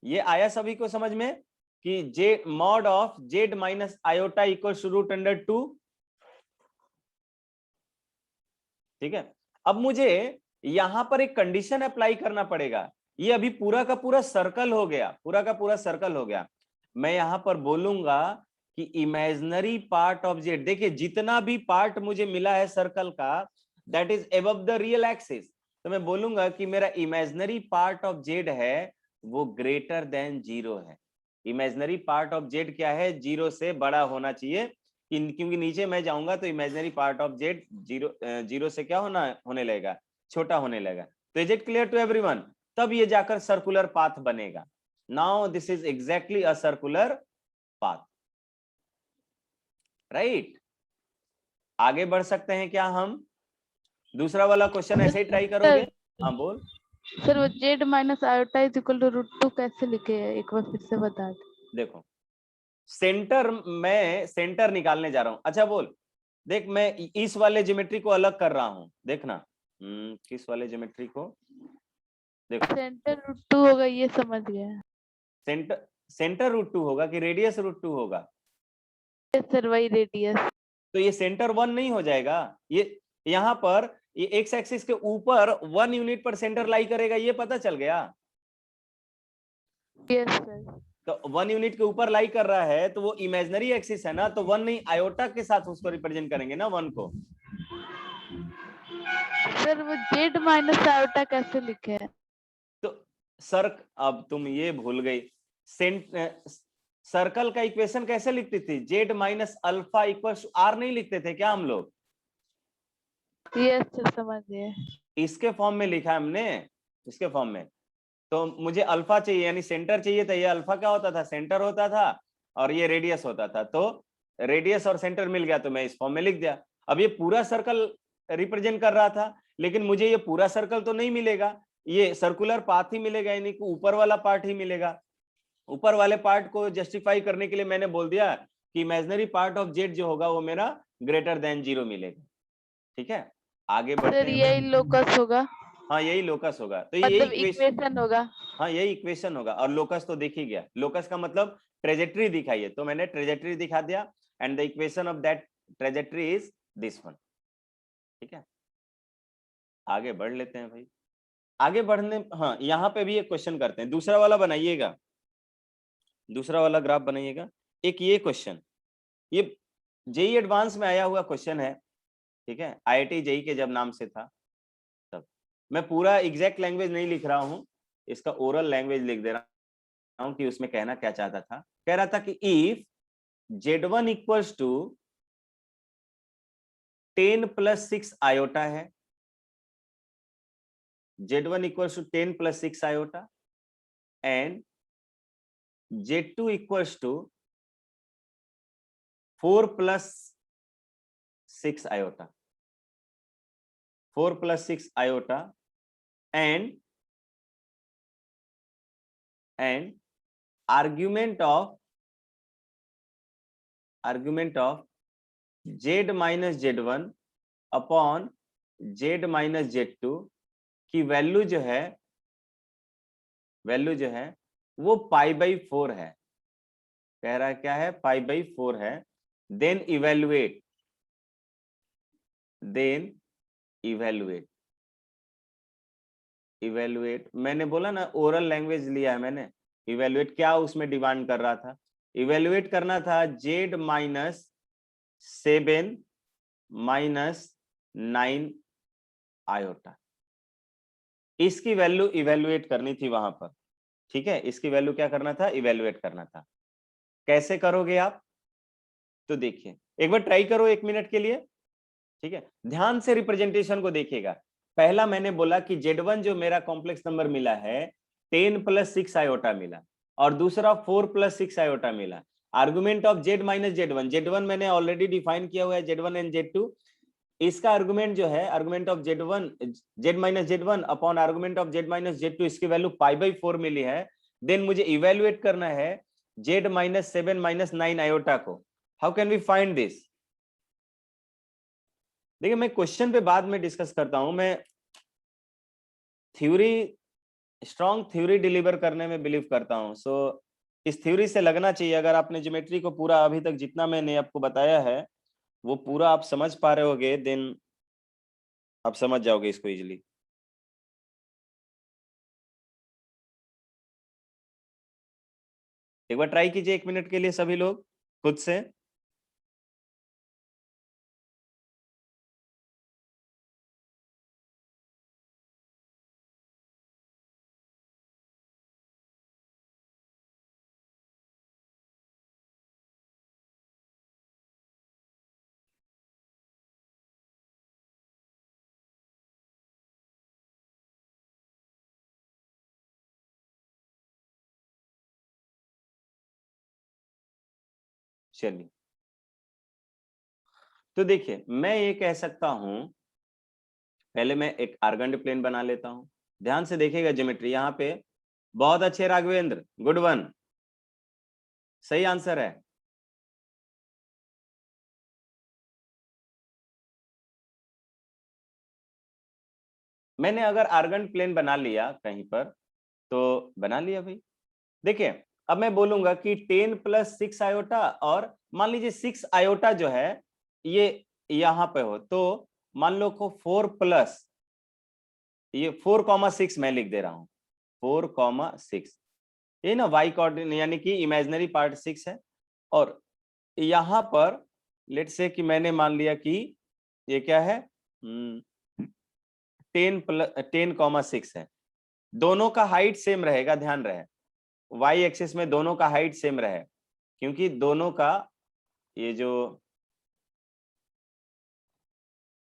ये आया सभी को समझ में कि जे mod of Z minus iota equal to √2, ठीक है। अब मुझे यहां पर एक कंडीशन अप्लाई करना पड़ेगा, ये अभी पूरा का पूरा सर्कल हो गया, पूरा का पूरा सर्कल हो गया। मैं यहां पर बोलूंगा कि इमेजिनरी पार्ट ऑफ जेड, देखिए जितना भी पार्ट मुझे मिला है सर्कल का that is above the real axis, तो मैं बोलूंगा कि मेरा इमेजिनरी पार्ट ऑफ जेड है वो ग्रेटर देन 0 है। इमेजिनरी पार्ट ऑफ जेड क्या है, 0 से बड़ा होना चाहिए, क्योंकि नीचे मैं जाऊंगा तो इमेजिनरी पार्ट ऑफ जेड 0 से क्या होने लगेगा, छोटा होने लगेगा। तो is it clear to everyone? तब ये जाकर सर्कुलर पाथ बनेगा। Now this is exactly a circular path, right. आगे बढ़ सकते हैं क्या हम? दूसरा वाला क्वेश्चन ऐसे ही ट्राई करोगे? हाँ बोल। सर वो Z minus iota is equal to √2 कैसे लिखे हैं, एक बार फिर से बता दे। देखो सेंटर, मैं सेंटर निकालने जा रहा हूं। अच्छा बोल, देख मैं इस वाले ज्योमेट्री को अलग कर रहा हूं, देखना किस वाले ज्योमेट्री को, देखो सेंटर √2 होगा, ये समझ गया। सेंटर √2 होगा कि रेडियस √2 होगा? सर वही रेडियस। तो ये सेंटर 1 नहीं हो जाएगा? ये यहाँ पर ये एक्स एक्सिस के ऊपर 1 यूनिट पर सेंटर लाई करेगा, ये पता चल गया? Yes sir. तो 1 यूनिट के ऊपर लाई कर रहा है तो वो इमेजिनरी एक्सिस है ना, तो 1 नहीं, आयोटा के साथ उसको रिप्रेजेंट करेंगे ना 1 को। सर वो जेड माइनस आयोटा कैसे लिखे हैं? तो सर अब तुम ये भूल गई, सर्कल का इक्वेशन कैसे लिखती थी? Z minus alpha equal R नहीं लिखते थे क्या हम लोग? यस सर समझ गए। इसके फॉर्म में लिखा है हमने, इसके फॉर्म में। तो मुझे अल्फा चाहिए यानी सेंटर चाहिए था, ये अल्फा क्या होता था, सेंटर होता था, और ये रेडियस होता था। तो रेडियस और सेंटर मिल गया तो मैं इस फॉर्म में लिख दिया। अब ये पूरा सर्कल रिप्रेजेंट कर रहा था, लेकिन मुझे ये पूरा सर्कल तो नहीं मिलेगा, ये सर्कुलर पाथ ही मिलेगा, यानी कि ऊपर वाला पार्ट ही मिलेगा। ऊपर वाले पार्ट को जस्टिफाई करने के लिए मैंने बोल दिया कि इमेजिनरी पार्ट ऑफ जेड जो होगा वो मेरा ग्रेटर देन 0 मिलेगा। ठीक है, आगे बढ़ते सर हैं। यही लोकस होगा, हाँ यही लोकस होगा, तो यही मतलब इक्वेशन, इक्वेशन होगा। हाँ यही इक्वेशन होगा। और लोकस तो दिख ही गया, लोकस का मतलब ट्रेजेक्टरी दिखाइए, तो मैंने ट्रेजेक्टरी दिखा दिया, and the equation of that trajectory is this one. ठीक है, आगे बढ़ लेते हैं भाई। आगे बढ़ने, हाँ यहाँ पे भी एक क्वेश्चन करते हैं, दूसरा वाला बनाइएगा, दूसरा वाला ग्राफ बनाइएगा। एक ये क्वेश्चन, ये जेई एडवांस में आया हुआ क्वेश्चन है। ठीक है, आईआईटी जेई के जब नाम से था तब। मैं पूरा एग्जैक्ट लैंग्वेज नहीं लिख रहा हूँ, इसका ओरल लैंग्वेज लिख दे रहा हूँ कि उसमें कहना क्या चाहता था। कह रहा था कि if Z1 equals to 10 + 6 iota है, Z1 equals to 10 + 6 iota, and Z2 equals to 4 + 6 iota, 4 + 6 iota, and argument of Z minus Z1 upon Z minus Z2 की वैल्यू जो है वो π/4 है। कह रहा है क्या है, π/4 है। देन इवेल्युएट मैंने बोला ना, ओरल लैंग्वेज लिया है मैंने। इवेल्युएट क्या उसमें डिमांड कर रहा था, इवेल्युएट करना था Z - 7 - 9 आयोटा, इसकी वैल्यू इवेल्युएट करनी थी वहां पर। ठीक है, इसकी वैल्यू क्या करना था, इवेल्युएट करना था। कैसे करोगे आप, तो देखिए एक बार ट्राई करो 1 मिनट के लिए। ठीक है, ध्यान से रिप्रेजेंटेशन को देखिएगा। पहला मैंने बोला कि Z1 जो मेरा कॉम्प्लेक्स नंबर मिला है 10 + 6 आयोटा मिला, और दूसरा 4 + 6 आयोटा मिला। आर्गुमेंट ऑफ Z - Z1 मैंने ऑलरेडी डिफाइन किया हुआ है, Z1 एंड Z2। इसका आर्गुमेंट जो है, argument of Z - Z1 upon argument of Z - Z2, इसकी वैल्यू π/4 मिली है। देन मुझे इवेल्युएट करना है Z - 7 - 9 आयोटा को। How can we find this? देखिए मैं क्वेश्चन पे बाद में डिस्कस करता हूं, मैं थ्योरी, स्ट्रॉन्ग थ्योरी डिलीवर करने में बिलीव करता हूं। सो इस थ्योरी से लगना चाहिए। अगर आपने ज्योमेट्री को पूरा अभी तक जितना मैंने आपको बताया है वो पूरा आप समझ पा रहे होगे, देन आप समझ जाओगे इसको इजीली। एक बार ट्राई कीजिए 1 मिनट के लिए सभी लोग खुद से। चलिए, तो देखिए मैं ये कह सकता हूं, पहले मैं एक आर्गन प्लेन बना लेता हूं। ध्यान से देखिएगा ज्योमेट्री यहाँ पे। बहुत अच्छे राघवेंद्र, गुड वन, सही आंसर है। मैंने अगर आर्गन प्लेन बना लिया कहीं पर तो बना लिया भाई। देखिए अब मैं बोलूंगा कि 10 + 6 आयोटा, और मान लीजिए 6 आयोटा जो है ये यहाँ पे हो, तो मान लो को 4 + ये 4,6 मैं लिख दे रहा हूं, 4,6। ये ना y कोऑर्डिनेट यानी कि इमेजिनरी पार्ट 6 है, और यहाँ पर लेट्स से कि मैंने मान लिया कि ये क्या है 10,6 है। दोनों का हाइट सेम रहेगा, ध्यान रहे y एक्सिस में दोनों का हाइट सेम रहे, क्योंकि दोनों का ये जो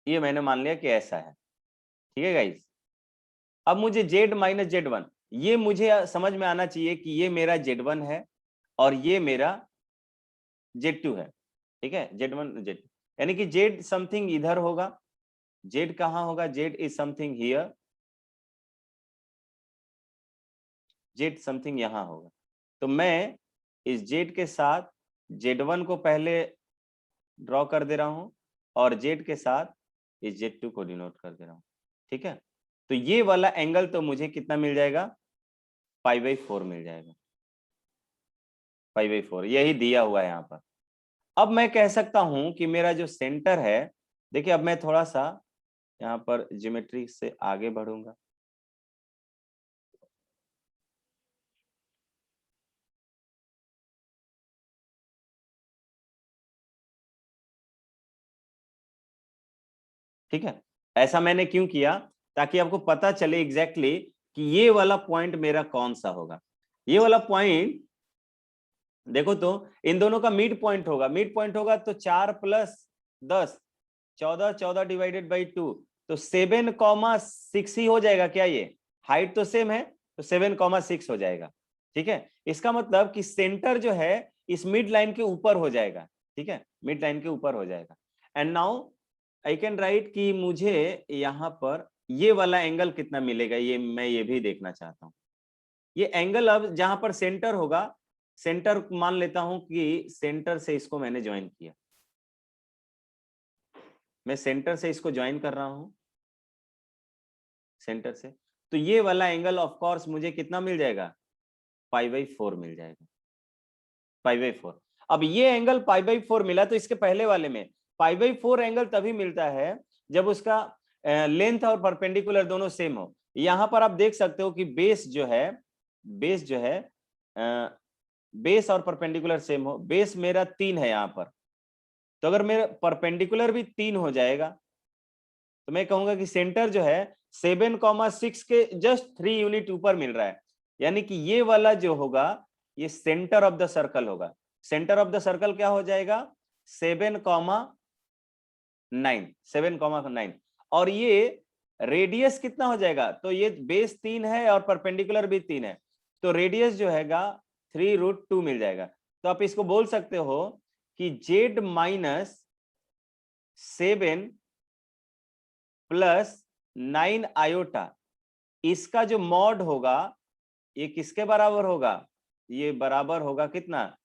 ये मैंने मान लिया कि ऐसा है, ठीक है गाइस। अब मुझे z माइनस Z1, ये मुझे समझ में आना चाहिए कि ये मेरा Z1 है और ये मेरा Z2 है, ठीक है, Z1 Z2, यानी कि Z समथिंग इधर होगा, Z कहाँ होगा, Z is something here, Z something यहां होगा। तो मैं इस Z के साथ Z1 को पहले ड्रॉ कर दे रहा हूं और Z के साथ इस Z2 को डिनोट कर दे रहा हूं, ठीक है। तो ये वाला एंगल तो मुझे कितना मिल जाएगा, π/4 मिल जाएगा, π/4, यही दिया हुआ है यहाँ पर। अब मैं कह सकता हूं कि मेरा जो सेंटर है, देखिए अब मैं थोड़ा सा यहाँ पर ज्योमेट्री से आगे बढ़ूंगा, ठीक है। ऐसा मैंने क्यों किया, ताकि आपको पता चले एग्जैक्टली कि ये वाला पॉइंट मेरा कौन सा होगा। ये वाला पॉइंट देखो तो इन दोनों का मिड पॉइंट होगा, मिड पॉइंट होगा तो 4 + 10 14, 14 डिवाइडेड बाई 2, तो 7,6 ही हो जाएगा क्या, ये हाइट तो सेम है तो 7,6 हो जाएगा, ठीक है। इसका मतलब कि सेंटर जो है इस मिड लाइन के ऊपर हो जाएगा, ठीक है, मिड लाइन के ऊपर हो जाएगा। And now I can write कि मुझे यहाँ पर ये वाला एंगल कितना मिलेगा, ये मैं ये भी देखना चाहता हूँ। ये एंगल अब जहां पर सेंटर होगा, सेंटर मान लेता हूं कि सेंटर से इसको मैंने ज्वाइन किया, मैं सेंटर से इसको ज्वाइन कर रहा हूं, सेंटर से, तो ये वाला एंगल ऑफ कोर्स मुझे कितना मिल जाएगा, π/4 मिल जाएगा, π/4। अब ये एंगल π/4 मिला, तो इसके पहले वाले में π/4 एंगल तभी मिलता है जब उसका लेंथ और परपेंडिकुलर दोनों सेम हो। यहां पर आप देख सकते हो कि बेस जो है बेस और परपेंडिकुलर सेम हो, बेस मेरा 3 है यहाँ पर, तो अगर मेरा परपेंडिकुलर भी 3 हो जाएगा तो मैं कहूंगा कि सेंटर जो है 7,6 के जस्ट 3 यूनिट ऊपर मिल रहा है, यानी कि ये वाला जो होगा ये सेंटर ऑफ द सर्कल होगा। सेंटर ऑफ द सर्कल क्या हो जाएगा, 7,9, और ये रेडियस कितना हो जाएगा, तो ये बेस 3 है और परपेंडिकुलर भी 3 है, तो रेडियस जो हैगा 3√2 मिल जाएगा। तो आप इसको बोल सकते हो कि Z माइनस 7 + 9 आयोटा, इसका जो मॉड होगा ये किसके बराबर होगा, ये बराबर होगा कितना,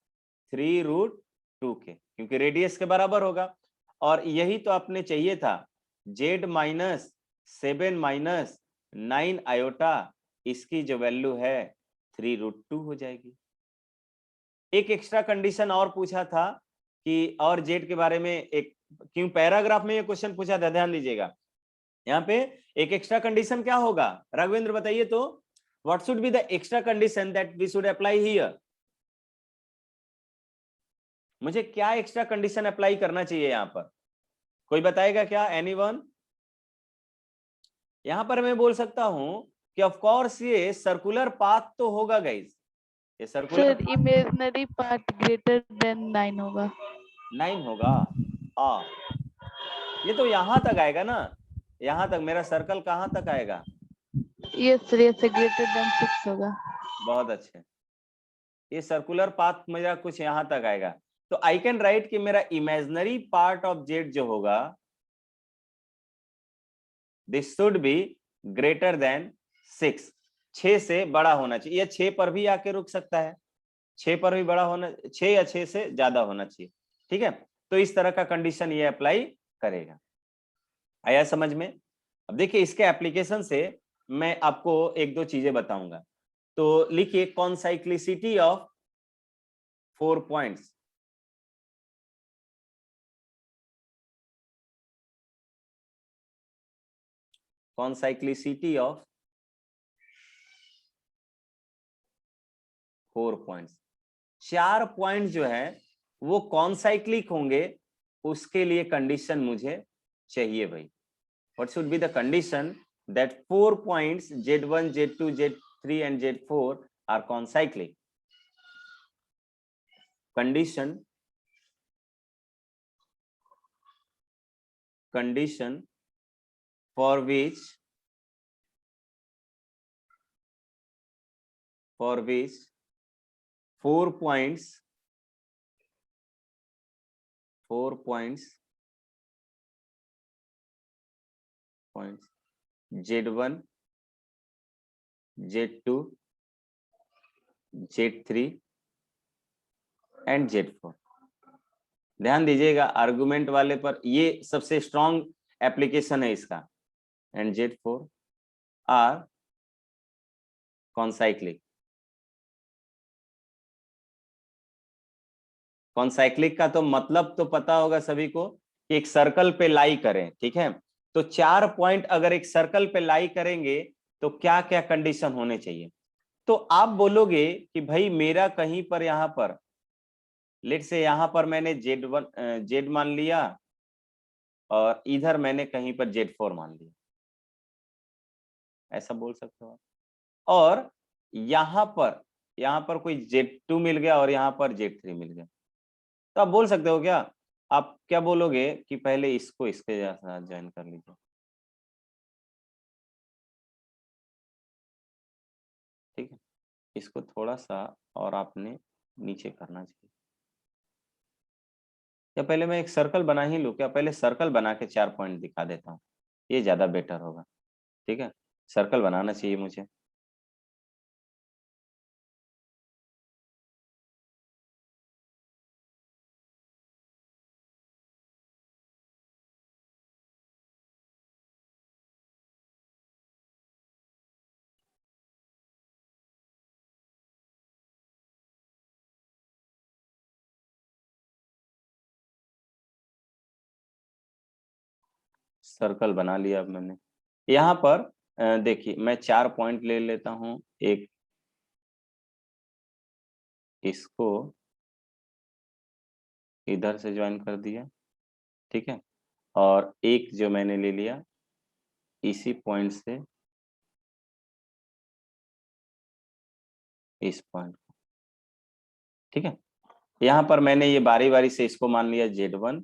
3√2 के, क्योंकि रेडियस के बराबर होगा। और यही तो आपने चाहिए था, Z माइनस 7 माइनस 9 आयोटा, इसकी जो वैल्यू है 3√2 हो जाएगी। एक एक्स्ट्रा कंडीशन और पूछा था कि और Z के बारे में, एक क्यों पैराग्राफ में ये क्वेश्चन पूछा था, ध्यान दीजिएगा। यहाँ पे एक एक्स्ट्रा कंडीशन क्या होगा, राघवेंद्र बताइए तो, what should be the extra condition that we should apply here. मुझे क्या एक्स्ट्रा कंडीशन अप्लाई करना चाहिए यहाँ पर, कोई बताएगा क्या, एनीवन। यहाँ पर मैं बोल सकता हूं कि ऑफ कोर्स ये सर्कुलर पाथ तो होगा गाइस, ये circular sir imaginary part greater than 9 होगा। 9 होगा, ये तो यहां तक आएगा ना, यहां तक मेरा सर्कल कहां तक आएगा, ये सर ये से ग्रेटर देन 6 होगा। बहुत अच्छे, ये सर्कुलर पाथ मेरा कुछ यहां तक आएगा, तो आई कैन राइट कि मेरा इमेजिनरी पार्ट ऑफ Z जो होगा this should be greater than 6, 6 से बड़ा होना चाहिए, या 6 पर भी आके रुक सकता है, 6 पर भी बड़ा होना, 6 या 6 से ज्यादा होना चाहिए, ठीक है। तो इस तरह का कंडीशन ये अप्लाई करेगा, आया समझ में। अब देखिए इसके एप्लीकेशन से मैं आपको एक दो चीजें बताऊंगा, तो लिखिए concyclicity of 4 points, concyclicity of 4 points, 4 point जो है वो कॉन्साइक्लिक होंगे, उसके लिए कंडीशन मुझे चाहिए भाई। What should be the condition that 4 points Z1, Z2, Z3 and Z4 are concyclic? Condition for which 4 points Z1, Z2, Z3 and Z4। ध्यान दीजिएगा आर्गुमेंट वाले पर, ये सबसे स्ट्रॉन्ग एप्लीकेशन है इसका। And Z4 are concyclic. Concyclic का तो मतलब तो पता होगा सभी को कि एक सर्कल पे लाई करें, ठीक है। तो 4 पॉइंट अगर एक सर्कल पे लाई करेंगे तो क्या क्या कंडीशन होने चाहिए। तो आप बोलोगे कि भाई मेरा कहीं पर यहां पर लेट से यहां पर मैंने Z मान लिया और इधर मैंने कहीं पर Z4 मान लिया, ऐसा बोल सकते हो। और यहां पर कोई Z2 मिल गया और यहां पर Z3 मिल गया, तो आप बोल सकते हो क्या, आप क्या बोलोगे कि पहले इसको इसके साथ ज्वाइन कर लीजिए, ठीक है। इसको थोड़ा सा और आपने नीचे करना चाहिए, या पहले मैं एक सर्कल बना ही लूं क्या, पहले सर्कल बना के 4 पॉइंट दिखा देता हूँ, ये ज्यादा बेटर होगा, ठीक है। सर्कल बनाना चाहिए मुझे। सर्कल बना लिया अब मैंने। यहाँ पर देखिए मैं 4 पॉइंट ले लेता हूँ, एक इसको इधर से ज्वाइन कर दिया, ठीक है, और एक जो मैंने ले लिया इसी पॉइंट से इस पॉइंट, ठीक है। यहाँ पर मैंने ये बारी बारी से इसको मान लिया Z1,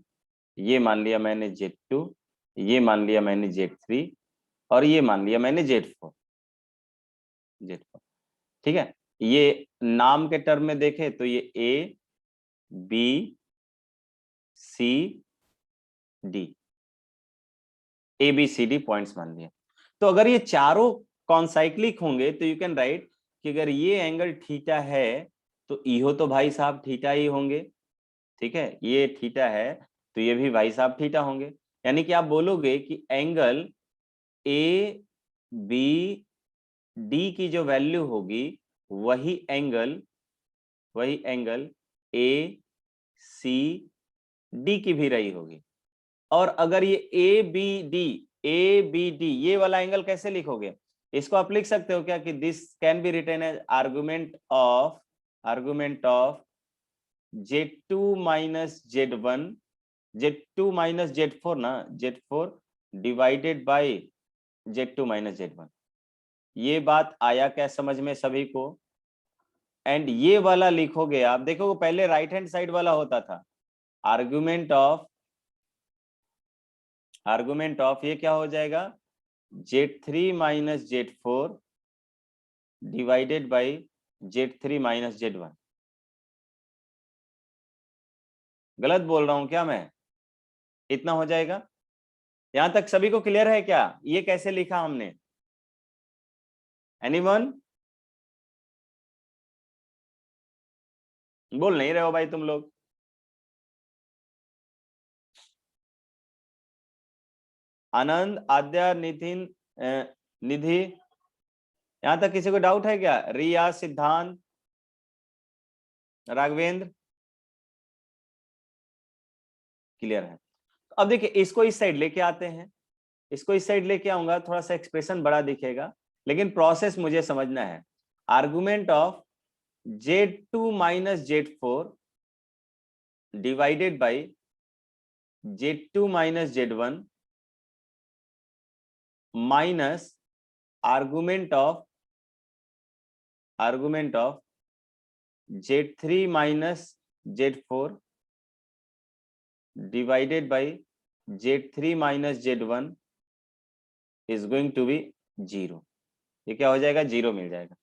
ये मान लिया मैंने Z2, ये मान लिया मैंने Z3 और ये मान लिया मैंने Z4, ठीक है। ये नाम के टर्म में देखें तो ये A B C D, ABCD points मान लिया। तो अगर ये चारों कॉन्साइक्लिक होंगे तो यू कैन राइट कि अगर ये एंगल थीटा है तो इहो तो भाई साहब थीटा ही होंगे, ठीक है। ये थीटा है तो ये भी भाई साहब थीटा होंगे, यानी कि आप बोलोगे कि एंगल ए बी डी की जो वैल्यू होगी वही एंगल ए सी डी की भी रही होगी। और अगर ये ए बी डी ये वाला एंगल कैसे लिखोगे, इसको आप लिख सकते हो क्या कि this can be written as argument of Z2 minus Z1, Z2 minus Z4 ना, Z4 divided by Z2 minus Z1। ये बात आया क्या समझ में सभी को। एंड ये वाला लिखोगे आप, देखोगे पहले राइट हैंड साइड वाला होता था आर्गुमेंट ऑफ ये क्या हो जाएगा Z3 minus Z4 divided by Z3 minus Z1। गलत बोल रहा हूं क्या मैं, इतना हो जाएगा। यहां तक सभी को क्लियर है क्या, ये कैसे लिखा हमने, एनीवन? बोल नहीं रहे हो भाई तुम लोग। आनंद, आद्या, नितिन, निधि, यहां तक किसी को डाउट है क्या? रिया, सिद्धांत, राघवेंद्र, क्लियर है। अब देखिए इसको इस साइड लेके आते हैं, इसको इस साइड लेके आऊंगा, थोड़ा सा एक्सप्रेशन बड़ा दिखेगा, लेकिन प्रोसेस मुझे समझना है। Argument of Z2 minus Z4 divided by Z2 minus Z1 minus argument of Z3 minus Z4 divided by Z3 minus Z1 is going to be 0। ये क्या हो जाएगा, 0 मिल जाएगा।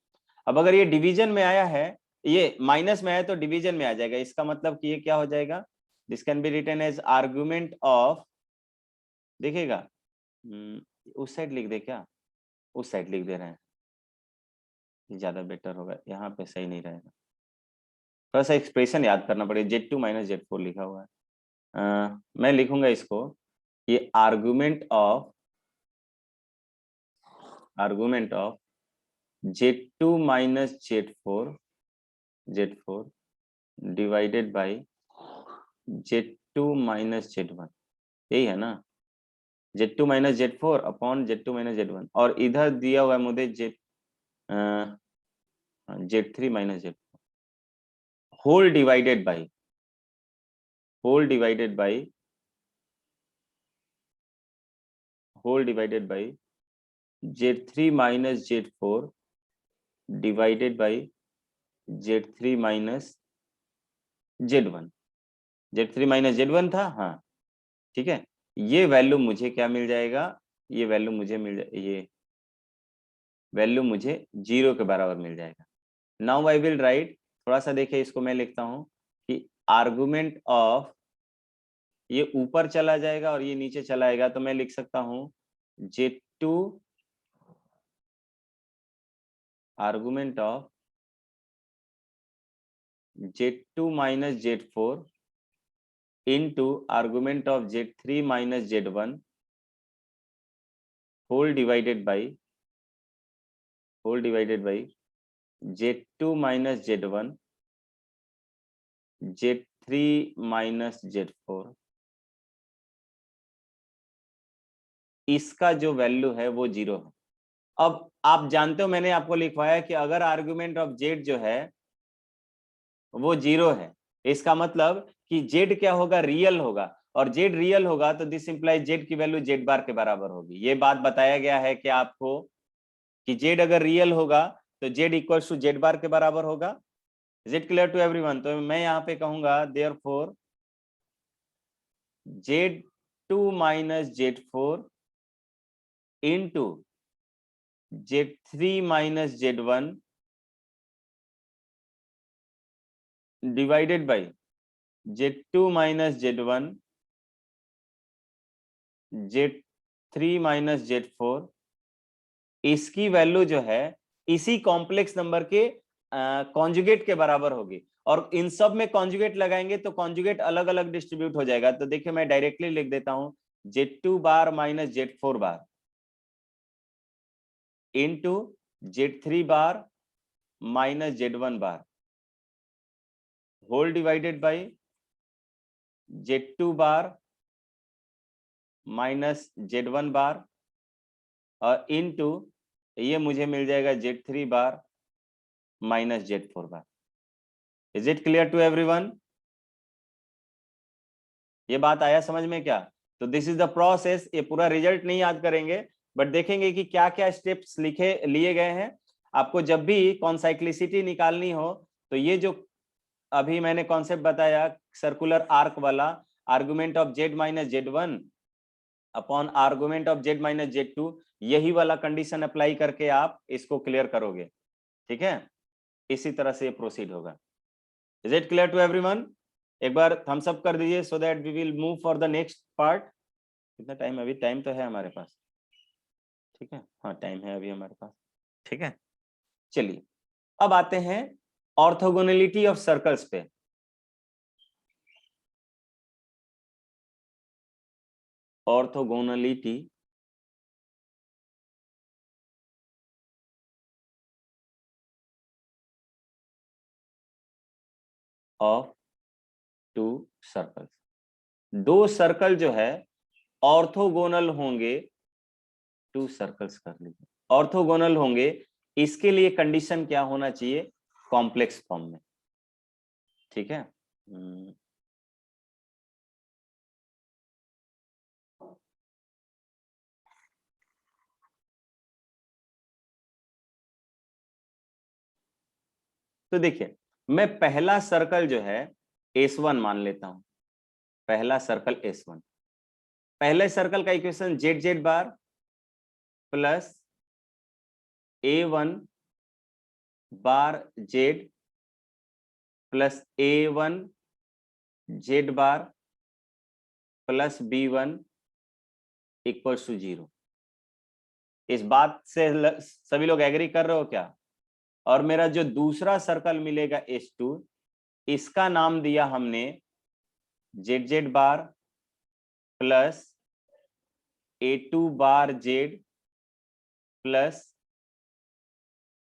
अब अगर ये डिवीजन में आया है, ये माइनस में आया तो डिवीजन में आ जाएगा। इसका मतलब कि ये क्या हो जाएगा, this can be written as argument of, देखिएगा उस साइड लिख दे क्या, उस साइड लिख दे रहे हैं, ये ज्यादा बेटर होगा, यहाँ पे सही नहीं रहेगा। थोड़ा सा एक्सप्रेशन याद करना पड़ेगा। Z2 माइनस Z4 लिखा हुआ है। मैं लिखूंगा इसको, ये argument of Z2 minus Z4 divided by Z2 minus Z1, यही है ना, Z2 minus Z4 upon Z2 minus Z1, और इधर दिया हुआ है मुझे Z3 minus Z4 whole divided by Z3 minus Z4 divided by Z3 minus Z1। Z3 minus Z1 था, हाँ ठीक है। ये वैल्यू मुझे क्या मिल जाएगा, ये वैल्यू मुझे 0 के बराबर मिल जाएगा। नाउ आई विल राइट, थोड़ा सा देखिए इसको मैं लिखता हूं कि आर्गुमेंट ऑफ, ये ऊपर चला जाएगा और ये नीचे चला आएगा, तो मैं लिख सकता हूं Z2 argument of Z2 minus Z4 into argument of Z3 minus Z1 whole divided by Z2 minus Z1 Z3 minus Z4, इसका जो वैल्यू है वो 0 है। अब आप जानते हो मैंने आपको लिखवाया कि अगर आर्गुमेंट ऑफ Z जो है वो 0 है, इसका मतलब कि Z क्या होगा, रियल होगा, और Z रियल होगा तो दिस इंप्लाइज Z की वैल्यू Z बार के बराबर होगी। ये बात बताया गया है कि आपको कि Z अगर रियल होगा तो Z equal to Z bar के बराबर होगा। Is it clear to everyone? तो मैं यहाँ पे कहूंगा therefore Z2 minus Z4 into Z3 minus Z1 divided by Z2 minus Z1 Z3 minus Z4, इसकी वैल्यू जो है इसी कॉम्प्लेक्स नंबर के कॉन्जुगेट के बराबर होगी, और इन सब में कॉन्जुगेट लगाएंगे तो कॉन्जुगेट अलग अलग डिस्ट्रीब्यूट हो जाएगा। तो देखिए मैं डायरेक्टली लिख देता हूं Z2 bar minus Z4 bar into Z3 bar minus Z1 bar whole divided by Z2 bar minus Z1 bar और इनटू ये मुझे मिल जाएगा Z3 bar minus Z4 bar. Is it clear to everyone? ये बात आया समझ में क्या? तो दिस इज द प्रोसेस। ये पूरा रिजल्ट नहीं याद करेंगे बट देखेंगे कि क्या क्या स्टेप्स लिए गए हैं। आपको जब भी कॉन्साइक्लिसिटी निकालनी हो तो ये जो अभी मैंने कॉन्सेप्ट बताया सर्कुलर आर्क वाला, argument of Z minus Z1 upon argument of Z minus Z2, यही वाला कंडीशन अप्लाई करके आप इसको क्लियर करोगे। ठीक है, इसी तरह से प्रोसीड होगा। Is it clear to everyone? एक बार थम्स अप कर दीजिए so that we will move for the next part. कितना टाइम? अभी टाइम तो है हमारे पास, ठीक है, हाँ टाइम है अभी हमारे पास, ठीक है। चलिए अब आते हैं ऑर्थोगोनलिटी ऑफ सर्कल्स पे। Orthogonality of to circles. दो सर्कल जो है ऑर्थोगोनल होंगे, टू सर्कल्स कर लीजिए, ऑर्थोगोनल होंगे, इसके लिए कंडीशन क्या होना चाहिए? कॉम्प्लेक्स फॉर्म में, ठीक है। तो देखिए मैं पहला सर्कल जो है S1 मान लेता हूं, पहला सर्कल S1। पहले सर्कल का equation Z Z bar plus A1 bar Z plus A1 Z bar plus B1 equals to 0। इस बात से सभी लोग एग्री कर रहे हो क्या? और मेरा जो दूसरा सर्कल मिलेगा H2, इसका नाम दिया हमने Z bar plus A2 bar Z plus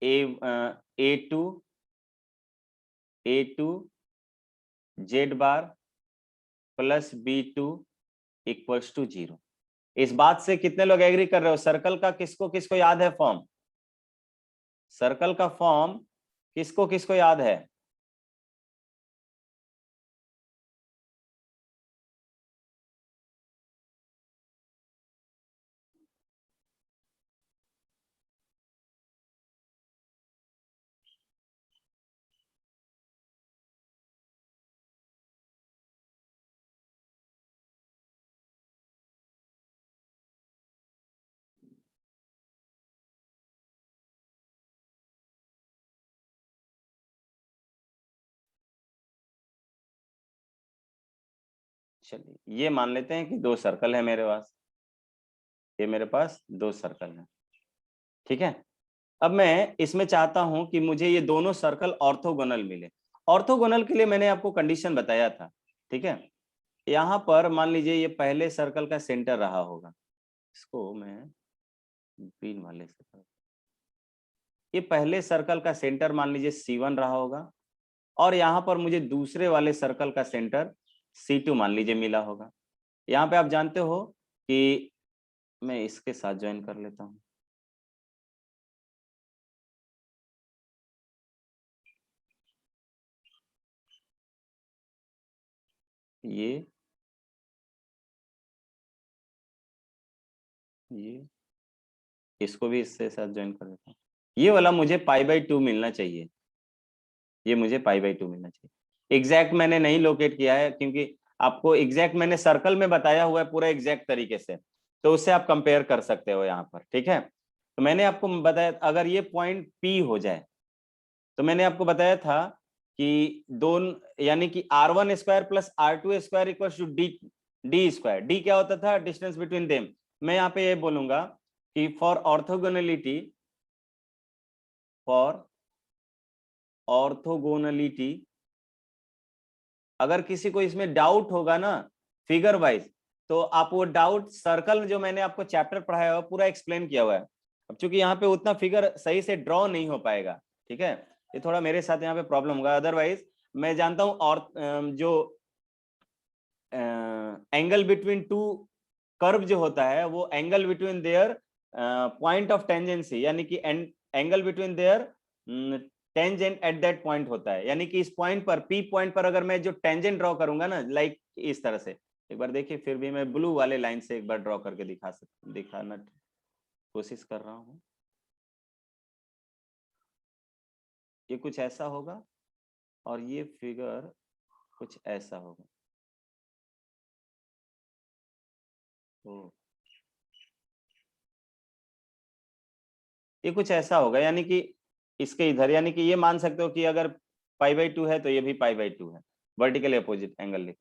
A2 Z bar plus B2 equals to 0। इस बात से कितने लोग एग्री कर रहे हो? सर्कल का किसको किसको याद है फॉर्म? सर्कल का फॉर्म किसको किसको याद है? चलिए ये मान लेते हैं कि दो सर्कल है मेरे पास, ये मेरे पास दो सर्कल है, ठीक है। अब मैं इसमें चाहता हूं कि मुझे ये दोनों सर्कल ऑर्थोगोनल मिले। ऑर्थोगोनल के लिए मैंने आपको कंडीशन बताया था, ठीक है। यहाँ पर मान लीजिए ये पहले सर्कल का सेंटर रहा होगा, इसको मैं ग्रीन वाले से, ये पहले सर्कल का सेंटर मान लीजिए C1 रहा होगा, और यहाँ पर मुझे दूसरे वाले सर्कल का सेंटर C2 मान लीजिए मिला होगा। यहाँ पे आप जानते हो कि मैं इसके साथ ज्वाइन कर लेता हूँ, ये इसको भी इससे साथ ज्वाइन कर देता हूँ। ये वाला मुझे π/2 मिलना चाहिए, ये मुझे π/2 मिलना चाहिए। एग्जैक्ट मैंने नहीं लोकेट किया है, क्योंकि आपको एग्जैक्ट मैंने सर्कल में बताया हुआ है पूरा एग्जैक्ट तरीके से, तो उससे आप कंपेयर कर सकते हो यहाँ पर, ठीक है। तो मैंने आपको बताया अगर ये पॉइंट P हो जाए, तो मैंने आपको बताया था कि दोनों यानी कि R1 square plus R2 square equals to D square. D क्या होता था? Distance between them. मैं यहाँ पे ये बोलूंगा कि फॉर ऑर्थोगोनलिटी अगर किसी को इसमें डाउट होगा ना फिगर वाइज, तो आप वो डाउट सर्कल जो मैंने आपको चैप्टर पढ़ाया हुआ पूरा एक्सप्लेन किया हुआ है। अब चूंकि यहाँ पे उतना फिगर सही से ड्रॉ नहीं हो पाएगा, ठीक है, ये थोड़ा मेरे साथ यहाँ पे प्रॉब्लम होगा। अदरवाइज मैं जानता हूँ और जो एंगल बिटवीन टू कर्व जो होता है वो angle between their point of tangency, यानी कि angle between their tangent at that point होता है। यानी कि इस पॉइंट पर P पॉइंट पर अगर मैं जो टेंजेंट ड्रॉ करूंगा ना, लाइक इस तरह से, एक बार देखिए, फिर भी मैं ब्लू वाले लाइन से एक बार ड्रॉ करके दिखाना कोशिश कर रहा हूँ। ये कुछ ऐसा होगा और ये फिगर कुछ ऐसा होगा। ये कुछ ऐसा होगा, यानी कि इसके इधर, यानी कि ये मान सकते हो कि अगर π/2 है तो ये भी π/2 है, वर्टिकल अपोजिट एंगल लिख,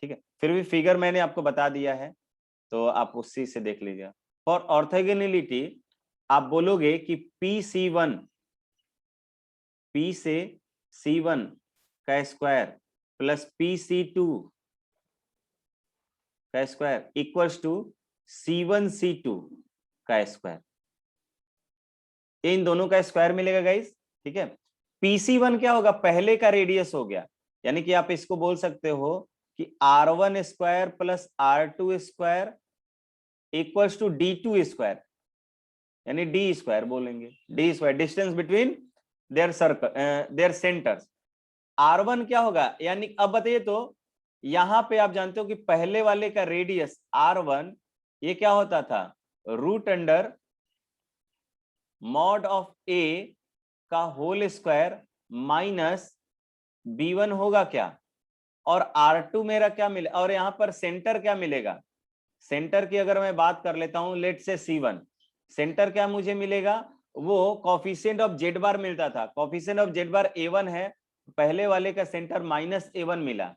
ठीक है। फिर भी फिगर मैंने आपको बता दिया है, तो आप उसी से देख लीजिए। फॉर ऑर्थोगोनैलिटी आप बोलोगे कि P से C1 का स्क्वायर प्लस PC2 का स्क्वायर इक्वल्स टू C1C2 का स्क्वायर। इन दोनों का स्क्वायर मिलेगा गाइस, ठीक है। PC1 क्या होगा? पहले का रेडियस हो गया, यानी कि आप इसको बोल सकते हो कि R1 square plus R2 square equals to D2 square, यानी D स्क्वायर बोलेंगे, D square distance between their circle their centres. R1 क्या होगा? यानी अब बताइए तो, यहां पे आप जानते हो कि पहले वाले का रेडियस R1 ये क्या होता था? Root under mod of A का होल स्क्वायर माइनस B1 होगा क्या? और R2 मेरा क्या मिले, और यहां पर सेंटर क्या मिलेगा? सेंटर की अगर मैं बात कर लेता हूं, लेट से C1, सेंटर क्या मुझे मिलेगा, वो कोफिशिएंट ऑफ जेड बार मिलता था, coefficient of Z bar A1 है, पहले वाले का सेंटर -A1 मिला,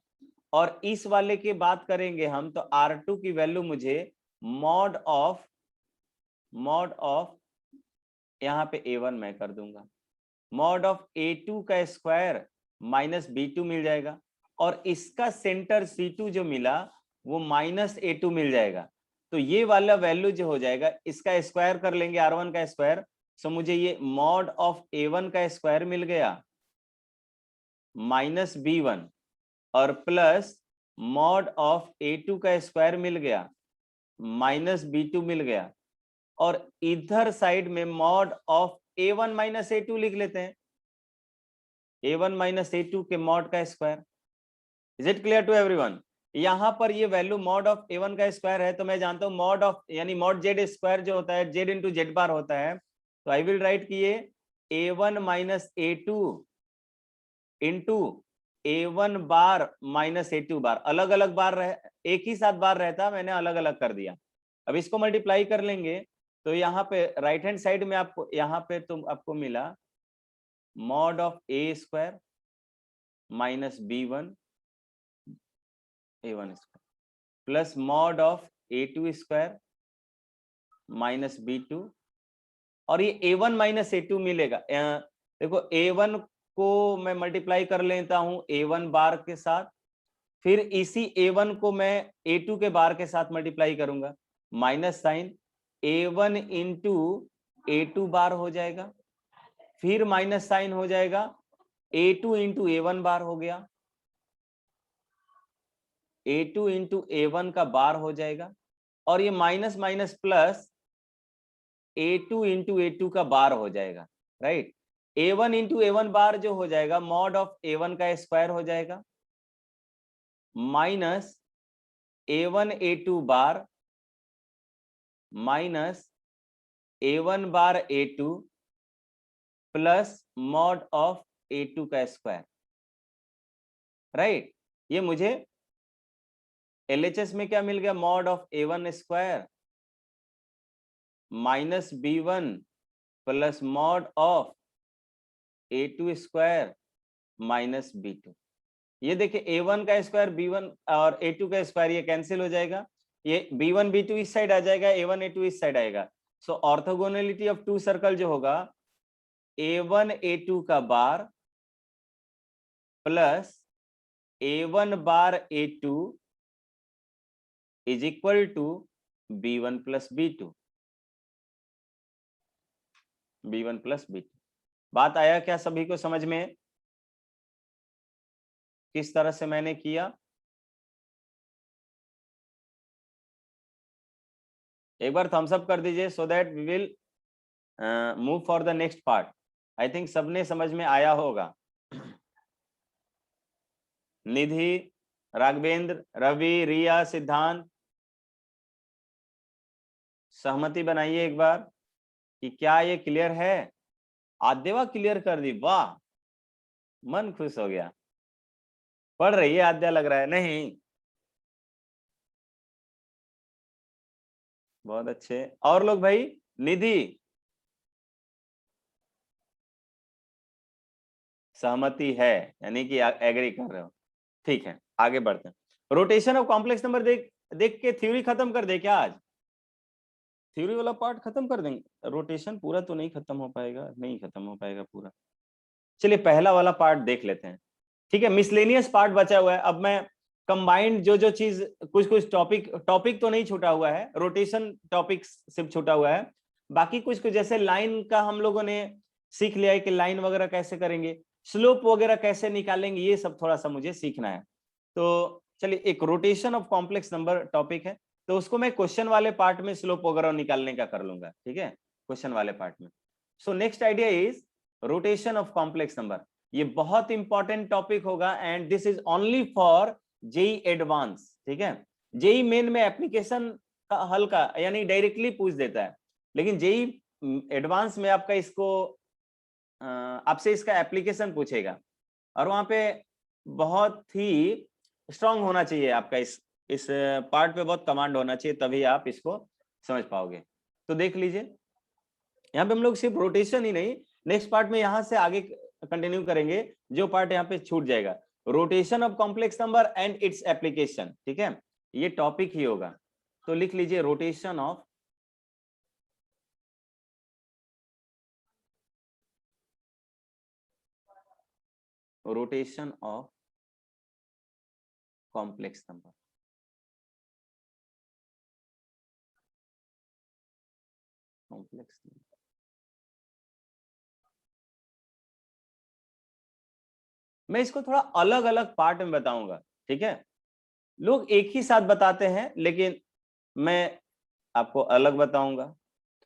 और इस वाले की बात करेंगे हम तो R2 की वैल्यू मुझे मॉड ऑफ यहाँ पे A1 मैं कर दूंगा, मॉड ऑफ A2 का स्क्वायर माइनस B2 मिल जाएगा, और इसका सेंटर C2 जो मिला वो -A2 मिल जाएगा। तो ये वाला वैल्यू जो हो जाएगा, इसका स्क्वायर कर लेंगे R1 का स्क्वायर, सो मुझे ये मॉड ऑफ A1 का स्क्वायर मिल गया माइनस B1 और प्लस मॉड ऑफ A2 का स्क्वायर मिल गया माइनस B2 मिल गया, और इधर साइड में mod of A1 minus A2 लिख लेते हैं, A1 माइनस A2 के मॉड का square. Is it clear to everyone? यहाँ पर ये वैल्यू मॉड ऑफ A1 का स्क्वायर है, तो मैं जानता हूँ मॉड ऑफ यानी मॉड जेड स्क्वायर जो होता है जेड इंटू जेड बार होता है, तो आई विल राइट कि ये A1 minus A2 into A1 बार माइनस A2 बार, अलग अलग बार एक ही साथ बार रहता, मैंने अलग अलग कर दिया। अब इसको मल्टीप्लाई कर लेंगे तो यहाँ पे राइट हैंड साइड में आपको यहाँ पे तो आपको मिला mod of A square minus B1 A1 square plus mod of A2 square minus B2, और ये A1 माइनस A2 मिलेगा। देखो A1 को मैं मल्टीप्लाई कर लेता हूं A1 बार के साथ, फिर इसी A1 को मैं A2 के बार के साथ मल्टीप्लाई करूंगा, minus sign A1 into A2 बार हो जाएगा, फिर माइनस साइन हो जाएगा A2 इंटू A1 बार हो गया, A2 इंटू A1 का बार हो जाएगा, और ये minus minus plus A2 into A2 का बार हो जाएगा, राइट। A1 इंटू A1 बार जो हो जाएगा मॉड ऑफ A1 का स्क्वायर हो जाएगा minus A1 A2 bar minus A1 bar A2 plus mod of A2 का स्क्वायर, राइट। ये मुझे LHS में क्या मिल गया, mod of A1 square minus B1 plus mod of A2 square minus B2। ये देखिए A1 का स्क्वायर B1 और A2 का स्क्वायर ये कैंसिल हो जाएगा, ये B1 B2 इस साइड आ जाएगा, A1 A2 इस साइड आएगा। So orthogonality of two circle जो होगा A1 A2 का bar plus A1 bar A2 is equal to B1 plus B2, B1 plus B2। बात आया क्या सभी को समझ में, किस तरह से मैंने किया? एक बार थम्स अप कर दीजिए so that we will move for the next part. I think सबने समझ में आया होगा। निधि, राघवेंद्र, रवि, रिया, सिद्धांत, सहमति बनाइए एक बार कि क्या ये क्लियर है। आद्यवा क्लियर कर दी, वाह, मन खुश हो गया। पढ़ रही है आद्या लग रहा है, नहीं? बहुत अच्छे। और लोग भाई, निधि सहमति है, यानी कि एग्री कर रहे हो, ठीक है। आगे बढ़ते हैं। रोटेशन ऑफ कॉम्प्लेक्स नंबर देख के थ्योरी खत्म कर दे क्या आज? थ्योरी वाला पार्ट खत्म कर देंगे, रोटेशन पूरा तो नहीं खत्म हो पाएगा, नहीं खत्म हो पाएगा पूरा। चलिए पहला वाला पार्ट देख लेते हैं, ठीक है। मिसलेनियस पार्ट बचा हुआ है। अब मैं कंबाइंड जो चीज कुछ टॉपिक तो नहीं छूटा हुआ है, रोटेशन टॉपिक सिर्फ छूटा हुआ है, बाकी कुछ जैसे लाइन का हम लोगों ने सीख लिया है कि लाइन वगैरह कैसे करेंगे, स्लोप वगैरह कैसे निकालेंगे, ये सब थोड़ा सा मुझे सीखना है। तो चलिए, एक rotation of complex number topic है, तो उसको मैं क्वेश्चन वाले पार्ट में स्लोप वगैरह निकालने का कर लूंगा, ठीक है, क्वेश्चन वाले पार्ट में। So next idea is rotation of complex number. ये बहुत इंपॉर्टेंट टॉपिक होगा and this is only for JEE advance, ठीक है। जेई मेन में एप्लीकेशन का हल का यानी डायरेक्टली पूछ देता है, लेकिन जेई एडवांस में आपका इसको आपसे इसका एप्लीकेशन पूछेगा, और वहां पे बहुत ही स्ट्रांग होना चाहिए आपका, इस पार्ट पे बहुत कमांड होना चाहिए, तभी आप इसको समझ पाओगे। तो देख लीजिए, यहाँ पे हम लोग सिर्फ रोटेशन ही नहीं, नेक्स्ट पार्ट में यहाँ से आगे कंटिन्यू करेंगे, जो पार्ट यहाँ पे छूट जाएगा, rotation of complex number and its application, ठीक है, ये टॉपिक ही होगा। तो लिख लीजिए rotation of complex number. Complex number मैं इसको थोड़ा अलग अलग पार्ट में बताऊंगा, ठीक है। लोग एक ही साथ बताते हैं, लेकिन मैं आपको अलग बताऊंगा,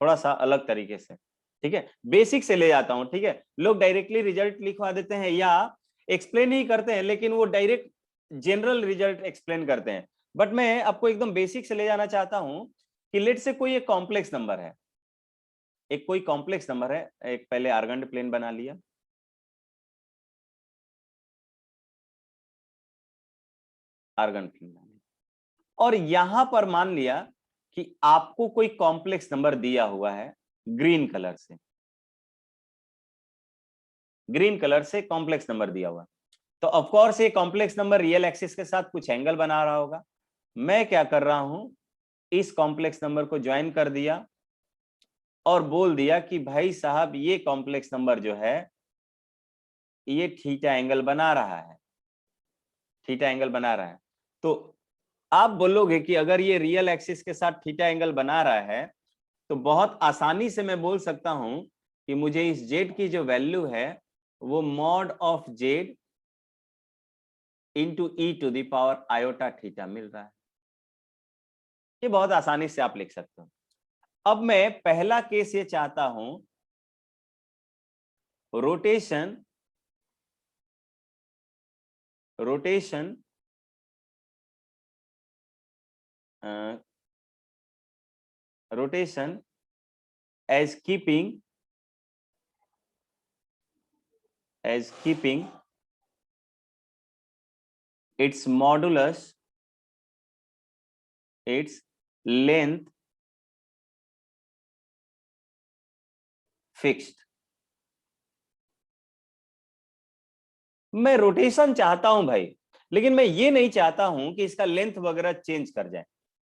थोड़ा सा अलग तरीके से, ठीक है। बेसिक से ले जाता हूं, ठीक है। लोग डायरेक्टली रिजल्ट लिखवा देते हैं या एक्सप्लेन ही करते हैं, लेकिन वो डायरेक्ट जनरल रिजल्ट एक्सप्लेन करते हैं। बट मैं आपको एकदम बेसिक से ले जाना चाहता हूं कि लेट से कोई एक कॉम्प्लेक्स नंबर है, एक कोई कॉम्प्लेक्स नंबर है, एक पहले आर्गन प्लेन बना लिया, आर्गन प्लेन, और यहां पर मान लिया कि आपको कोई कॉम्प्लेक्स नंबर दिया हुआ है ग्रीन कलर से, ग्रीन कलर से कॉम्प्लेक्स नंबर दिया हुआ, तो ऑफ कोर्स ये कॉम्प्लेक्स नंबर रियल एक्सिस के साथ कुछ एंगल बना रहा होगा। मैं क्या कर रहा हूं, इस कॉम्प्लेक्स नंबर को ज्वाइन कर दिया और बोल दिया कि भाई साहब ये कॉम्प्लेक्स नंबर जो है ये थीटा एंगल बना रहा है, थीटा एंगल बना रहा है। तो आप बोलोगे कि अगर ये रियल एक्सिस के साथ थीटा एंगल बना रहा है, तो बहुत आसानी से मैं बोल सकता हूं कि मुझे इस जेड की जो वैल्यू है वो mod of Z into E to the power iota theta मिल रहा है। ये बहुत आसानी से आप लिख सकते हो। अब मैं पहला केस ये चाहता हूं, rotation as keeping its modulus, its length fixed। मैं रोटेशन चाहता हूं भाई, लेकिन मैं ये नहीं चाहता हूं कि इसका लेंथ वगैरह चेंज कर जाए,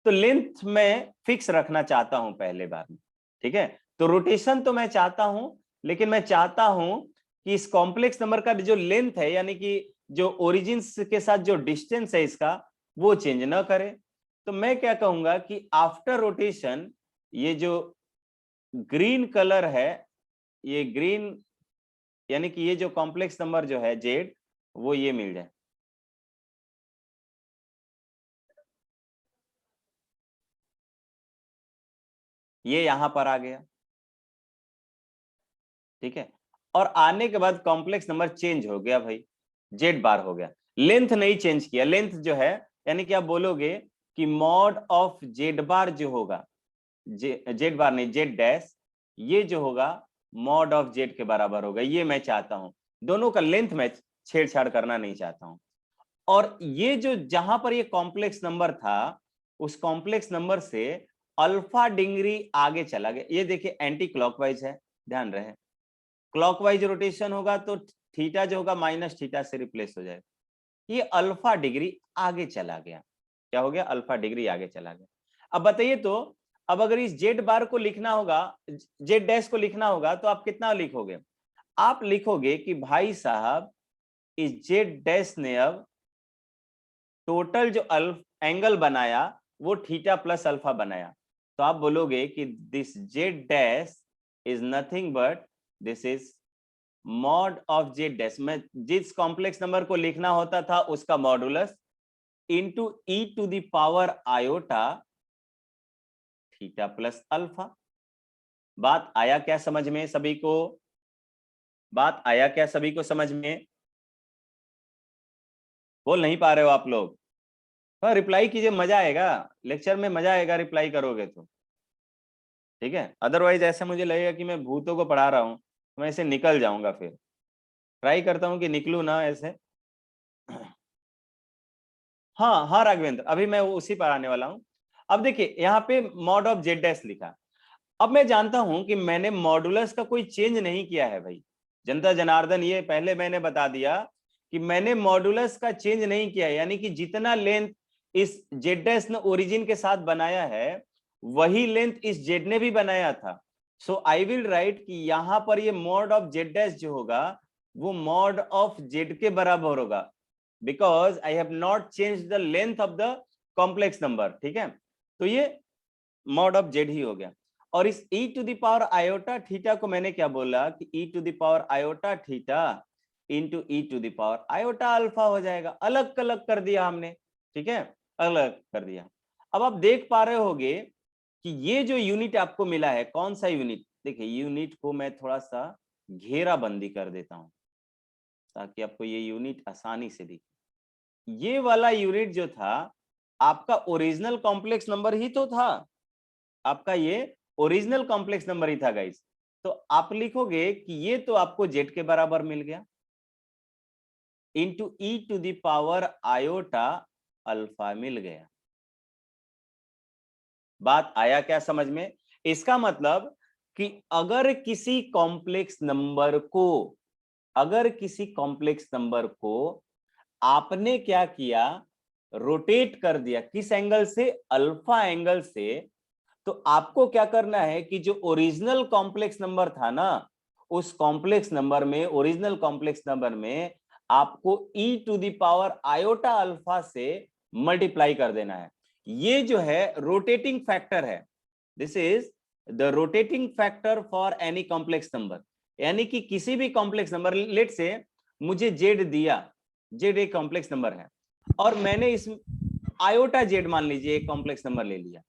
तो लेंथ मैं फिक्स रखना चाहता हूं पहले बार में, ठीक है। तो रोटेशन तो मैं चाहता हूं, लेकिन मैं चाहता हूं कि इस कॉम्प्लेक्स नंबर का जो लेंथ है, यानी कि जो ओरिजिन के साथ जो डिस्टेंस है इसका, वो चेंज ना करे। तो मैं क्या कहूंगा कि आफ्टर रोटेशन ये जो ग्रीन कलर है, ये ग्रीन यानी कि ये जो कॉम्प्लेक्स नंबर जो है जेड, वो ये मिल जाए। ये यहां पर आ गया, ठीक है। और आने के बाद कॉम्प्लेक्स नंबर चेंज हो गया भाई, जेड बार हो गया, लेंथ नहीं चेंज किया। लेंथ जो है, यानी कि आप बोलोगे कि मॉड ऑफ जेड बार जो होगा, जेड बार नहीं जेड डैश, ये जो होगा मॉड ऑफ जेड के बराबर होगा। ये मैं चाहता हूं, दोनों का लेंथ में छेड़छाड़ करना नहीं चाहता हूं। और ये जो जहां पर ये कॉम्प्लेक्स नंबर था, उस कॉम्प्लेक्स नंबर से अल्फा डिग्री आगे चला गया। ये देखिए एंटी क्लॉकवाइज है, ध्यान रहे, क्लॉकवाइज रोटेशन होगा तो थीटा जो होगा माइनस थीटा से रिप्लेस हो जाएगा। ये अल्फा डिग्री आगे चला गया, क्या हो गया, अल्फा डिग्री आगे चला गया। अब बताइए तो, अब अगर इस जेड बार को लिखना होगा, जेड डैश को लिखना होगा, तो आप कितना लिखोगे? आप लिखोगे कि भाई साहब इस जेड डैश ने अब टोटल जो एंगल बनाया वो थीटा प्लस अल्फा बनाया। तो आप बोलोगे कि this Z dash is nothing but this is mod of Z dash. में जिस कॉम्प्लेक्स नंबर को लिखना होता था उसका modulus into E to the power iota theta plus alpha. बात आया क्या समझ में सभी को? बात आया क्या सभी को समझ में? बोल नहीं पा रहे हो आप लोग? हाँ रिप्लाई कीजिए, मजा आएगा लेक्चर में, मजा आएगा रिप्लाई करोगे तो, ठीक है। अदरवाइज ऐसा मुझे लगेगा कि मैं भूतों को पढ़ा रहा हूं, मैं ऐसे निकल जाऊंगा। फिर ट्राई करता हूं कि निकलूं ना ऐसे। हाँ हाँ राघवेंद्र, अभी मैं उसी पर आने वाला हूं। अब देखिए यहाँ पे मॉड ऑफ जेड डैश लिखा, अब मैं जानता हूं कि मैंने मॉडुलस का कोई चेंज नहीं किया है भाई, जनता जनार्दन, ये पहले मैंने बता दिया कि मैंने मॉडुलस का चेंज नहीं किया है, यानी कि जितना लेंथ इस जेड डैश ने ओरिजिन के साथ बनाया है वही लेंथ इस जेड ने भी बनाया था। सो आई विल राइट कि यहां पर ये मॉड ऑफ जेड डैश जो होगा वो मॉड ऑफ जेड के बराबर होगा, because I have not change the length of the complex number. ठीक है, तो ये मॉड ऑफ जेड ही हो गया। और इस e to the power iota theta को मैंने क्या बोला कि e to the power iota theta into e to the power iota alpha हो जाएगा। अलग अलग कर दिया हमने, ठीक है, अलग कर दिया। अब आप देख पा रहे होगे कि ये जो यूनिट आपको मिला है, कौन सा यूनिट, देखिए यूनिट को मैं थोड़ा सा घेरा बंदी कर देता हूं ताकि आपको ये यूनिट आसानी से दिखे। ये वाला यूनिट जो था आपका ओरिजिनल कॉम्प्लेक्स नंबर ही तो था, आपका ये ओरिजिनल कॉम्प्लेक्स नंबर ही था गाइस। तो आप लिखोगे कि ये तो आपको जेड के बराबर मिल गया into E to the power iota alpha मिल गया। बात आया क्या समझ में? इसका मतलब कि अगर किसी कॉम्प्लेक्स नंबर को आपने क्या किया, रोटेट कर दिया, किस एंगल से, अल्फा एंगल से, तो आपको क्या करना है कि जो ओरिजिनल कॉम्प्लेक्स नंबर था ना, उस कॉम्प्लेक्स नंबर में, ओरिजिनल कॉम्प्लेक्स नंबर में आपको e to the power iota alpha से मल्टीप्लाई कर देना है। ये जो है रोटेटिंग फैक्टर है, this is the rotating factor for any complex number. यानी कि किसी भी कॉम्प्लेक्स नंबर, लेट से मुझे जेड दिया, जेड एक कॉम्प्लेक्स नंबर है और मैंने इस आयोटा जेड मान लीजिए एक कॉम्प्लेक्स नंबर ले लिया,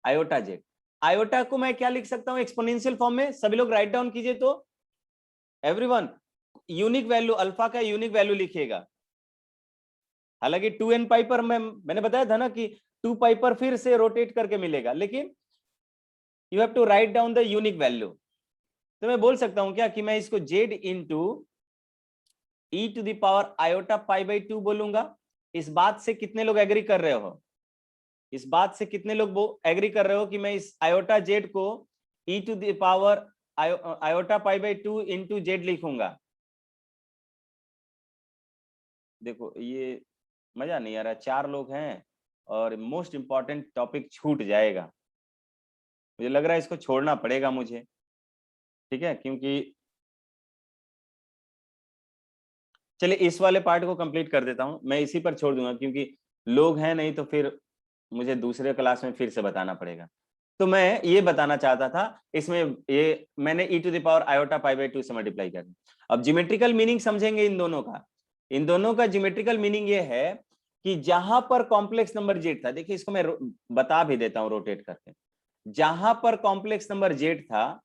आयोटा जेड। आयोटा को मैं क्या लिख सकता हूं एक्सपोनेंशियल फॉर्म में? सभी लोग राइट डाउन कीजिए तो एवरीवन, यूनिक वैल्यू, अल्फा का यूनिक वैल्यू लिखिएगा। हालांकि 2n पाई पर मैंने बताया था ना कि 2 पाई पर फिर से रोटेट करके मिलेगा, लेकिन you have to write down the unique value. तो मैं बोल सकता हूं क्या कि मैं इसको Z into E to the power iota pi by 2 बोलूंगा। इस बात से कितने लोग एग्री कर रहे हो? इस बात से कितने लोग वो एग्री कर रहे हो कि मैं इस आयोटा जेड को E to the power iota pi by 2 into Z लिखूंगा? देखो ये मजा नहीं आ रहा, 4 लोग हैं और मोस्ट इंपॉर्टेंट टॉपिक छूट जाएगा। मुझे लग रहा है इसको छोड़ना पड़ेगा मुझे, ठीक है, क्योंकि चलिए इस वाले पार्ट को कंप्लीट कर देता हूं, मैं इसी पर छोड़ दूंगा क्योंकि लोग हैं नहीं तो फिर मुझे दूसरे क्लास में फिर से बताना पड़ेगा। तो मैं ये बताना चाहता था, इसमें ये मैंने e to the power iota pi by 2 से मल्टीप्लाई कर दिया। अब ज्योमेट्रिकल मीनिंग समझेंगे इन दोनों का। इन दोनों का ज्योमेट्रिकल मीनिंग ये है कि जहां पर कॉम्प्लेक्स नंबर जेड था, देखिए इसको मैं बता भी देता हूं रोटेट करके, जहां पर कॉम्प्लेक्स नंबर जेड था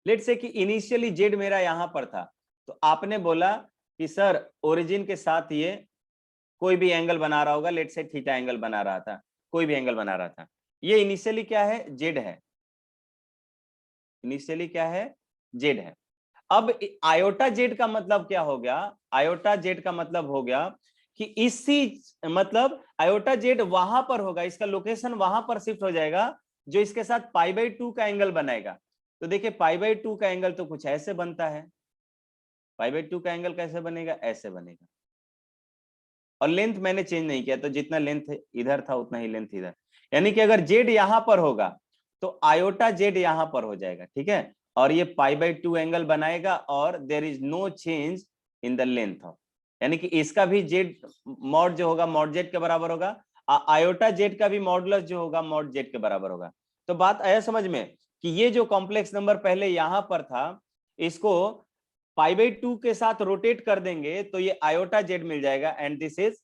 लेट से कि इनिशियली जेड मेरा यहां पर था, तो आपने बोला कि सर ओरिजिन के साथ ये कोई भी एंगल बना रहा होगा, लेट से थीटा एंगल बना रहा था, कोई भी एंगल बना रहा था, ये इनिशियली क्या है, जेड है, इनिशियली क्या है, जेड है। अब आयोटा जेड का मतलब क्या हो गया? आयोटा जेड का मतलब हो गया कि इसी, मतलब आयोटा जेड वहां पर होगा, इसका लोकेशन वहां पर शिफ्ट हो जाएगा जो इसके साथ पाई बाई 2 का एंगल बनाएगा। तो देखिए पाई बाई 2 का एंगल तो कुछ ऐसे बनता है, पाई बाई 2 का एंगल कैसे बनेगा, ऐसे बनेगा, और लेंथ मैंने चेंज नहीं किया, तो जितना लेंथ इधर था उतना ही लेंथ इधर। यानी कि अगर जेड यहां पर होगा तो आयोटा जेड यहां पर हो जाएगा, ठीक है, और ये पाई बाई 2 एंगल बनाएगा और there is no change in the length of, यानी कि इसका भी जेड मॉड जो होगा मॉड जेड के बराबर होगा, आयोटा जेड का भी मॉडुलस जो होगा मॉड जेड के बराबर होगा। तो बात आया समझ में कि ये जो कॉम्प्लेक्स नंबर पहले यहां पर था, इसको पाई बाई 2 के साथ रोटेट कर देंगे तो ये आयोटा जेड मिल जाएगा, and this is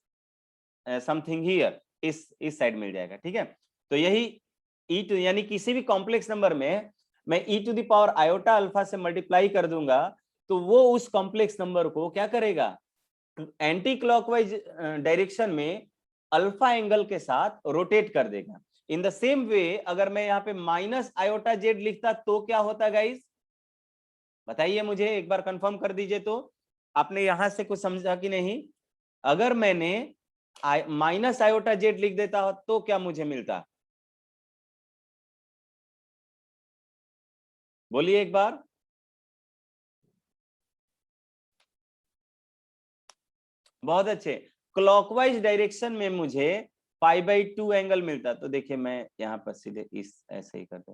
something here, इस साइड मिल जाएगा, ठीक है। तो यही ई टू, यानी किसी भी कॉम्प्लेक्स नंबर में मैं E to the power iota alpha से मल्टीप्लाई कर दूंगा तो वो उस कॉम्प्लेक्स नंबर को क्या करेगा, एंटी क्लॉकवाइज डायरेक्शन में अल्फा एंगल के साथ रोटेट कर देगा। इन द सेम वे अगर मैं यहाँ पे माइनस आयोटा जेड लिखता तो क्या होता गाइस, बताइए मुझे एक बार कंफर्म कर दीजिए। तो आपने यहां से कुछ समझा कि नहीं? अगर मैंने माइनस आयोटा जेड लिख देता तो क्या मुझे मिलता? बोलिए एक बार। बहुत अच्छे। क्लॉकवाइज डायरेक्शन में मुझे π/2 एंगल मिलता, तो देखिए मैं यहाँ पर सीधे इस ऐसे ही करता,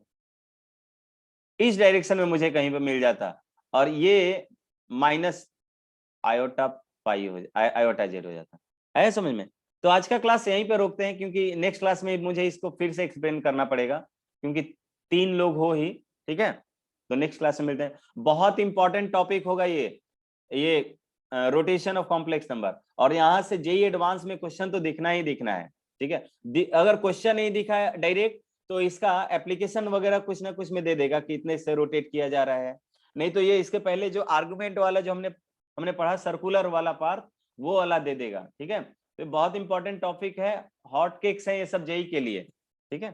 इस डायरेक्शन में मुझे कहीं पर मिल जाता, और ये माइनस आयोटा पाई हो आयोटा जेड हो जाता है समझ में। तो आज का क्लास यहीं पे रोकते हैं, क्योंकि नेक्स्ट क्लास में मुझे इसको फिर से एक्सप्लेन करना पड़ेगा, क्योंकि 3 लोग हो ही, ठीक है। तो नेक्स्ट क्लास में मिलते हैं। बहुत इंपॉर्टेंट टॉपिक होगा ये रोटेशन ऑफ कॉम्प्लेक्स नंबर, और यहाँ से जेईई एडवांस में क्वेश्चन तो दिखना ही दिखना है, ठीक है। अगर क्वेश्चन नहीं दिखा है डायरेक्ट, तो इसका एप्लीकेशन वगैरह कुछ ना कुछ में दे देगा कि इतने से रोटेट किया जा रहा है। नहीं तो ये इसके पहले जो आर्गुमेंट वाला जो हमने पढ़ा सर्कुलर वाला पार्ट, वो वाला दे देगा, ठीक है। तो बहुत इंपॉर्टेंट टॉपिक है, हॉट केक्स है ये सब जेईई के लिए, ठीक है।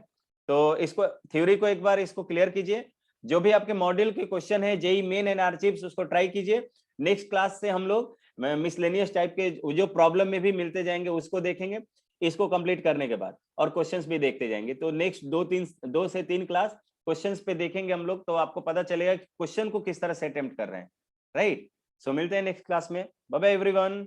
तो इसको थ्योरी को एक बार इसको क्लियर कीजिए। जो भी आपके मॉड्यूल के क्वेश्चन है जेईई मेन एंड आरचिप्स, उसको ट्राई कीजिए। नेक्स्ट क्लास से हम लोग मिसलेनियस टाइप के जो प्रॉब्लम में भी मिलते जाएंगे उसको देखेंगे, इसको कंप्लीट करने के बाद, और क्वेश्चंस भी देखते जाएंगे। तो नेक्स्ट 2 से 3 क्लास क्वेश्चंस पे देखेंगे हम लोग, तो आपको पता चलेगा कि क्वेश्चन को किस तरह से अटेम्प्ट कर रहे हैं, राइट। सो मिलते हैं नेक्स्ट क्लास में। Bye bye everyone.